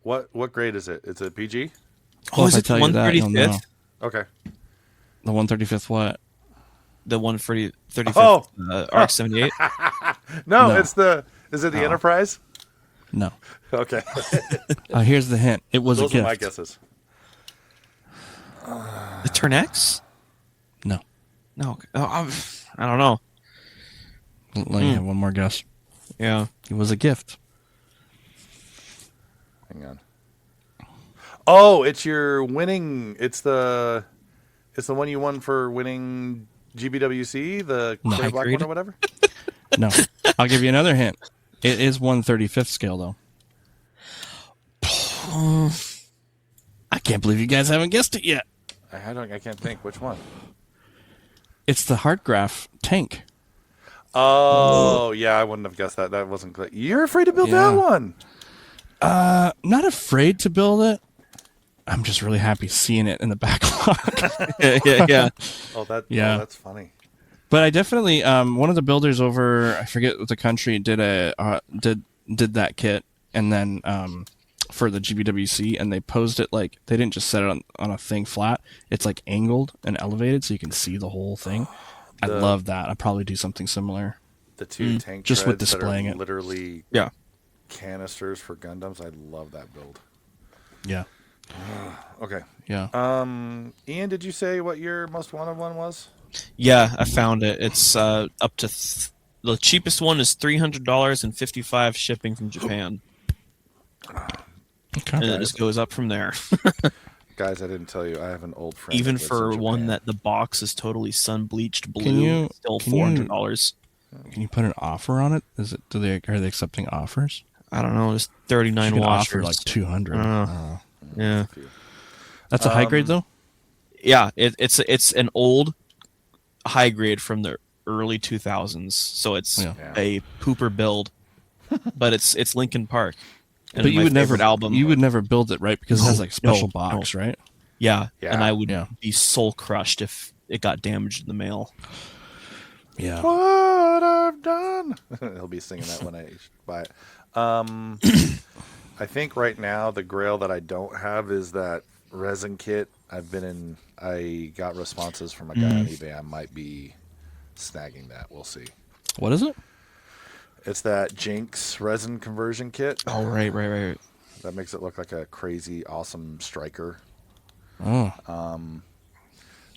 what grade is it? Is it PG? Well, Oh, if is I it tell you that, you'll 135th? know. Okay. The 135th what? The 135th Oh. RX 78. No, No. it's the. Is it the Enterprise? No. Okay. Here's the hint. It was Those a are gift. my guesses. The Turn X? No. No. Oh, I don't know. Let me have one more guess. Yeah. It was a gift. Hang on. Oh, it's your winning. It's the one you won for winning GBWC, the clear black one or whatever. No. I'll give you another hint. It is 135th scale though. I can't believe you guys haven't guessed it yet. I can't think which one. It's the Heartgraph tank. Oh, yeah, I wouldn't have guessed that. That wasn't clear. You're afraid to build that one. Not afraid to build it. I'm just really happy seeing it in the backlog. yeah. Oh, that's funny. But I definitely one of the builders over, I forget what the country, did that kit, and then for the GBWC, and they posed it like, they didn't just set it on a thing flat. It's like angled and elevated so you can see the whole thing. I love that. I'd probably do something similar. The two tank just with treads displaying that are it. literally Yeah. canisters for Gundams. I love that build. Yeah. Okay. Yeah. Ian, did you say what your most wanted one was? Yeah, I found it. It's up to the cheapest one is $300 and 55 shipping from Japan, Okay. and it just goes up from there. Guys, I didn't tell you. I have an old friend. Even that lives for in one Japan. that the box is totally sun bleached blue, you- still can you- $400. Can you put an offer on it? Are they accepting offers? I don't know, just 39 You can washers. offer like 200. Yeah, That's a high grade though. yeah. It's an old high grade from the early 2000s, so it's Yeah. a pooper build, but it's Linkin Park. And But you my would never favorite album. You would never build it, right? Because it has like special no, box, right? Yeah, Yeah. and I would Yeah. be soul crushed if it got damaged in the mail. Yeah. What I've done. He'll be singing that when I buy it. I think right now the grail that I don't have is that resin kit. I got responses from a guy on eBay. I might be snagging that. We'll see. What is it? It's that Jinx resin conversion kit. Oh, right. That makes it look like a crazy, awesome striker. Oh.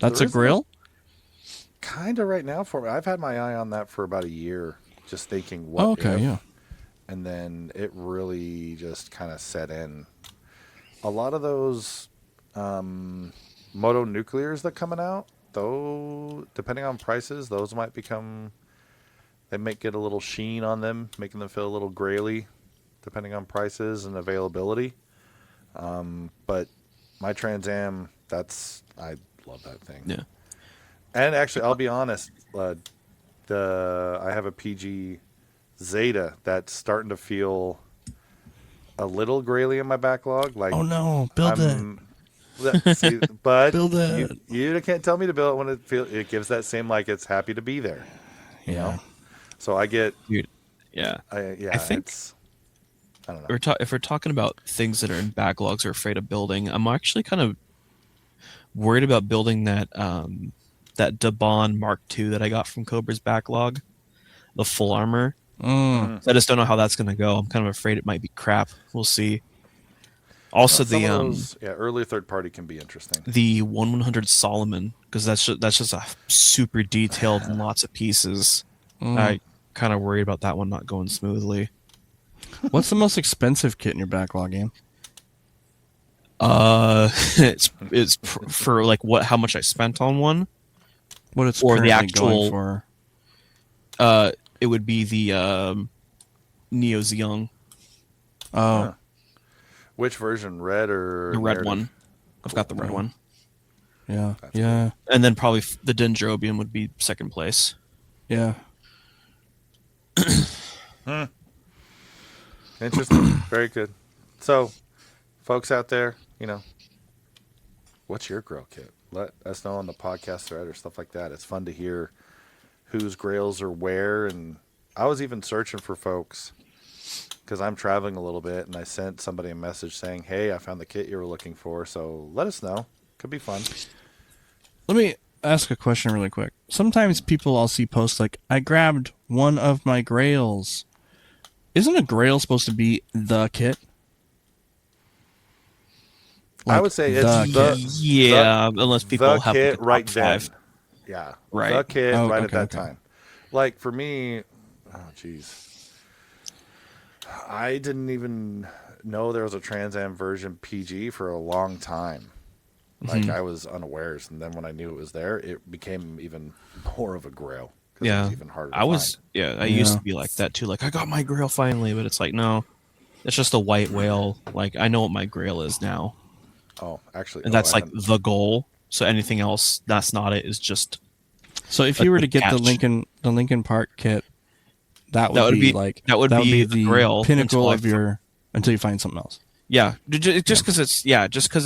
That's a there is grill? Kind of right now for me. I've had my eye on that for about a year, just thinking what Okay, if. yeah. And then it really just kind of set in. A lot of those moto nuclears that coming out, though, depending on prices, those might become. They might get a little sheen on them, making them feel a little graily, depending on prices and availability. But my Trans Am, I love that thing. Yeah. And actually, I'll be honest, I have a PG Zeta that's starting to feel a little graily in my backlog. Like, Oh no, build it. See, but Build it. you can't tell me to build it when it gives that same like it's happy to be there. You know? So I get, Dude, yeah. I think- I don't know. If we're talking about things that are in backlogs or afraid of building, I'm actually kind of worried about building that Debon Mark II that I got from Cobra's backlog, the full armor. So I just don't know how that's going to go. I'm kind of afraid it might be crap. We'll see. Also, Some of those, early third party can be interesting. the 1/100 Solomon, because that's just a super detailed and lots of pieces. I kind of worried about that one not going smoothly. What's the most expensive kit in your backlog game? For like how much I spent on one. What it's Or the currently actual- going for? It would be the Neo Zeong, Oh, Which version, red or the red narrative? one. I've got the red one, yeah, That's yeah, and then probably the Dendrobium would be second place. yeah. Interesting. Very good. So, folks out there, what's your grill kit? Let us know on the podcast thread or stuff like that. It's fun to hear whose grails are where. And I was even searching for folks because I'm traveling a little bit, and I sent somebody a message saying, hey, I found the kit you were looking for. So let us know. Could be fun. Let me ask a question really quick. Sometimes I'll see posts like, I grabbed one of my grails. Isn't a grail supposed to be the kit? I would say it's the Yeah, unless people have kit like, a right top then. five. Yeah. Right. The kit Oh, right okay, at that okay. time. Like for me, oh jeez. I didn't even know there was a Trans Am version PG for a long time. Like I was unawares, and then when I knew it was there, it became even more of a grail. 'Cause it Yeah, was even harder to I was. find. Yeah, I used Yeah. to be like that too. Like I got my grail finally, but it's like no. It's just a white whale. Like I know what my grail is now, Oh, actually, and oh, that's like the goal. So anything else that's not it is just So if a, you were a to get the catch. Lincoln Park kit, that That would would be be like that would that would be be the the grail pinnacle of your until you find something else. yeah. Just because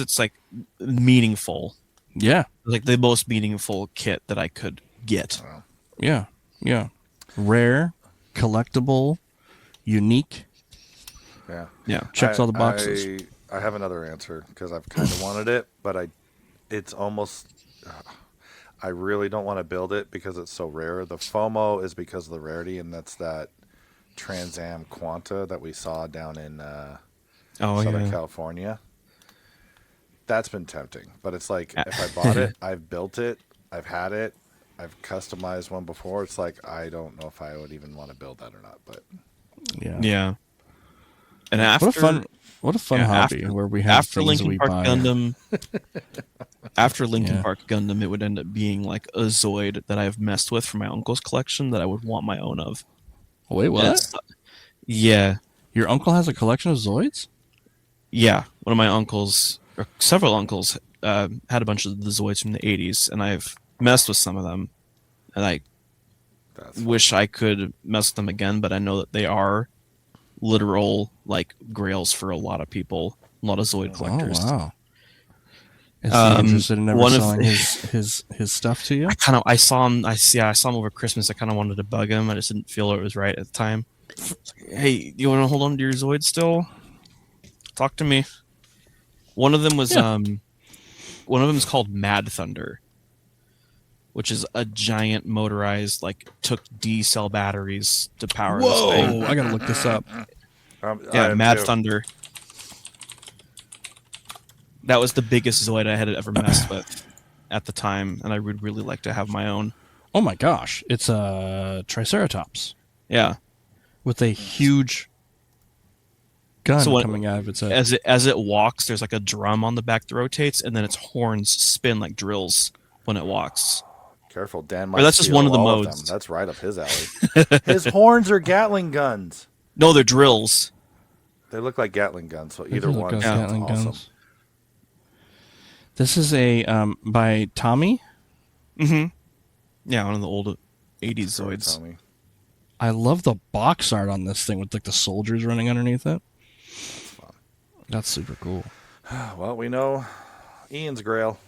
it's like meaningful, Yeah, like the most meaningful kit that I could get. wow. yeah, yeah. Rare, collectible, unique. Yeah. Yeah. Checks all the boxes. I have another answer because I've kind of wanted it, but it's almost I really don't want to build it because it's so rare. The FOMO is because of the rarity, and that's that Trans Am Quanta that we saw down in Oh Southern yeah. California. That's been tempting, but it's like Uh, if I bought it, I've built it, I've had it, I've customized one before. It's like I don't know if I would even want to build that or not. But Yeah. Yeah. And What a fun yeah, hobby after where we have after things Linkin we Park buy. Gundam, after Linkin Yeah. Park Gundam, it would end up being like a Zoid that I've messed with from my uncle's collection that I would want my own of. Wait, And what? yeah, Your uncle has a collection of Zoids? yeah. One of my uncles, or several uncles, had a bunch of the Zoids from the '80s, and I've messed with some of them, and I that's fun. wish I could mess with them again. But I know that they are literal like grails for a lot of people, a lot of Zoid Oh collectors. wow. Is he interested in ever one of selling his stuff to you? I saw him. I saw him over Christmas. I kind of wanted to bug him. I just didn't feel it was right at the time. Hey, you want to hold on to your Zoid still? Talk to me. One of them was Yeah. one of them is called Mad Thunder, which is a giant motorized like took D cell batteries to power this thing. Whoa! I gotta look this up. Yeah, I am Mad too. Thunder. That was the biggest Zoid I had ever messed with at the time, and I would really like to have my own. Oh my gosh! It's a Triceratops Yeah. with a huge gun So when, coming out of its head. as it walks, there's like a drum on the back that rotates, and then its horns spin like drills when it walks. Careful, Dan Or might that's just steal one of the all modes. them. That's right up his alley. His horns are Gatling guns. No, they're drills. They look like Gatling guns, so either Those look one like sounds Gatling awesome. guns. This is a by Tommy. Mm-hmm. Yeah, one of the old '80s Sorry, Zoids. Tommy. I love the box art on this thing with like the soldiers running underneath it. That's fun. That's super cool. Well, we know Ian's grail.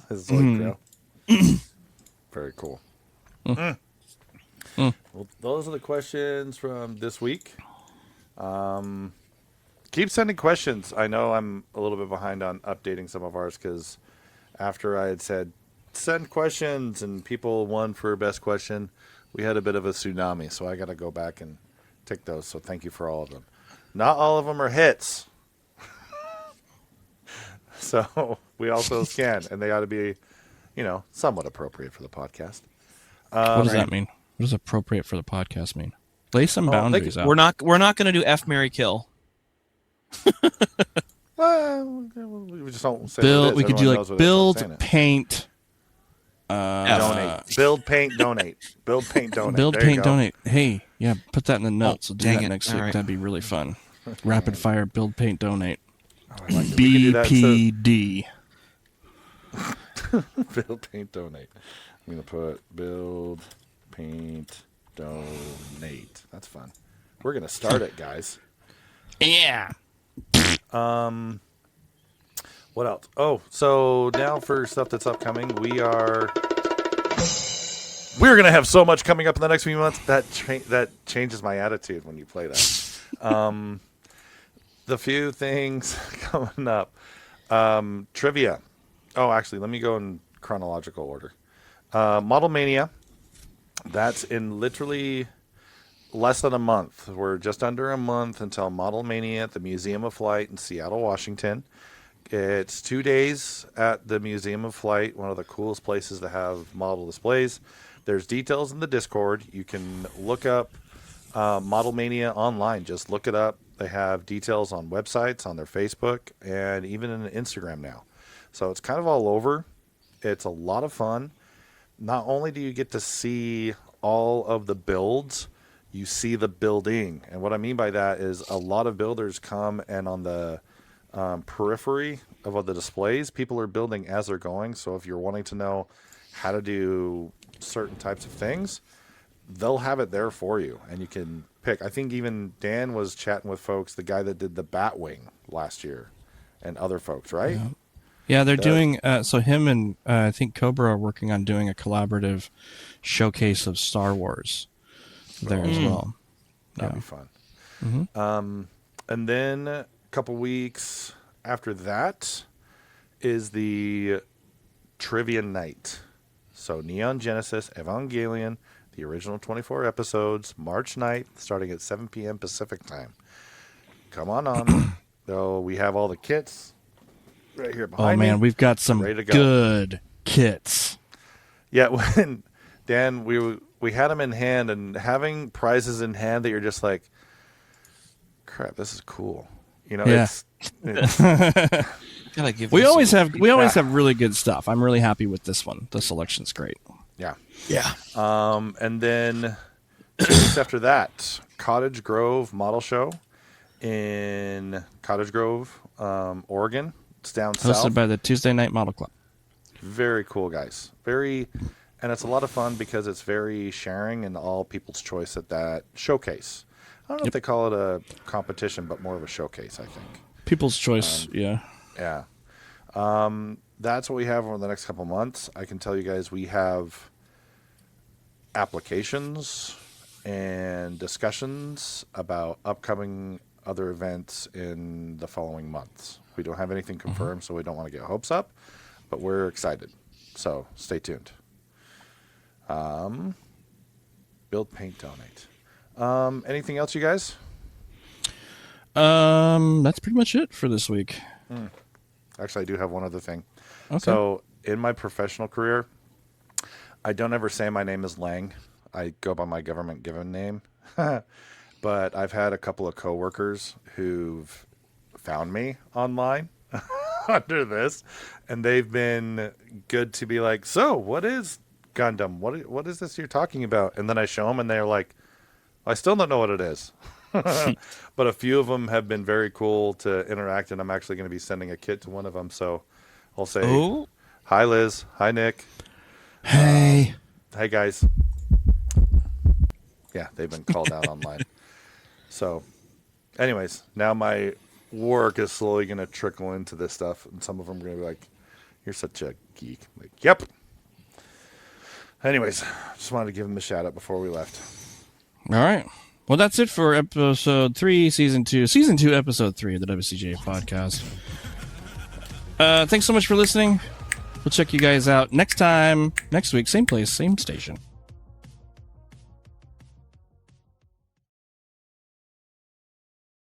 His Zoid grail. Very cool. Well, those are the questions from this week. Keep sending questions. I know I'm a little bit behind on updating some of ours because after I had said send questions and people won for best question, we had a bit of a tsunami. So I got to go back and take those. So thank you for all of them. Not all of them are hits. So we also scan, and they ought to be, somewhat appropriate for the podcast. What does that mean? What does appropriate for the podcast mean? Lay some boundaries out. We're not going to do F Mary Kill. Well, we just don't say Build. what it is. We could do Everyone like knows what it is. I'm build, saying it. paint, Donate. Build, paint, donate. Build, paint, donate. build, There you paint, go. donate. Hey, yeah, put that in the notes. We'll do dang that it. next All week. right. That'd be really fun. Rapid fire, build, paint, donate. Oh, I like it. We can do that, so- BPD. Build, paint, donate. I'm going to put build, paint, donate. That's fun. We're going to start it, guys. Yeah. What else? Oh, so now for stuff that's upcoming, we're going to have so much coming up in the next few months that changes my attitude when you play that. The few things coming up. Trivia. Oh, actually, let me go in chronological order. Model Mania. That's in literally less than a month. We're just under a month until Model Mania at the Museum of Flight in Seattle, Washington. It's 2 days at the Museum of Flight, one of the coolest places to have model displays. There's details in the Discord. You can look up Model Mania online. Just look it up. They have details on websites, on their Facebook, and even in Instagram now. So it's kind of all over. It's a lot of fun. Not only do you get to see all of the builds, you see the building. And what I mean by that is a lot of builders come, and on the periphery of the displays, people are building as they're going. So if you're wanting to know how to do certain types of things, they'll have it there for you, and you can pick. I think even Dan was chatting with folks, the guy that did the Batwing last year, and other folks, right? Yeah, they're doing, so him and I think Cobra are working on doing a collaborative showcase of Star Wars there as well. That'd be fun. And then a couple weeks after that is the trivia night. So Neon Genesis Evangelion, the original 24 episodes, March 9th, starting at 7 p.m. Pacific time. Come on. So we have all the kits right here behind me. Oh, man, we've got some good kits. Yeah, when Dan, we had them in hand, and having prizes in hand that you're just like, crap, this is cool. You know, it's Gotta give we this always a- have really good stuff. I'm really happy with this one. The selection's great. yeah. Yeah. And then 2 weeks after that, Cottage Grove Model Show in Cottage Grove, Oregon. It's down Hosted south. by the Tuesday Night Model Club. Very cool, guys. And it's a lot of fun because it's very sharing and all people's choice at that showcase. I don't know if they call it a competition, but more of a showcase, I think. People's choice, yeah. Yeah. That's what we have over the next couple months. I can tell you guys we have applications and discussions about upcoming other events in the following months. We don't have anything confirmed, so we don't want to get hopes up, but we're excited. So stay tuned. Build, paint, donate. Anything else, you guys? That's pretty much it for this week. Actually, I do have one other thing. Okay. So in my professional career, I don't ever say my name is Lang. I go by my government given name. But I've had a couple of coworkers who've found me online under this, and they've been good to be like, so what is Gundam? What is this you're talking about? And then I show them, and they're like, I still don't know what it is. But a few of them have been very cool to interact, and I'm actually going to be sending a kit to one of them. So I'll say, Hi, Liz. Hi, Nick. Hey. Hey, guys. Yeah, they've been called out online. So, anyways, now my work is slowly going to trickle into this stuff, and some of them are going to be like, you're such a geek. I'm like, yep. Anyways, just wanted to give them a shout out before we left. All right. Well, that's it for episode 3, season 2, episode 3 of the WCGA podcast. Thanks so much for listening. We'll check you guys out next week, same place, same station.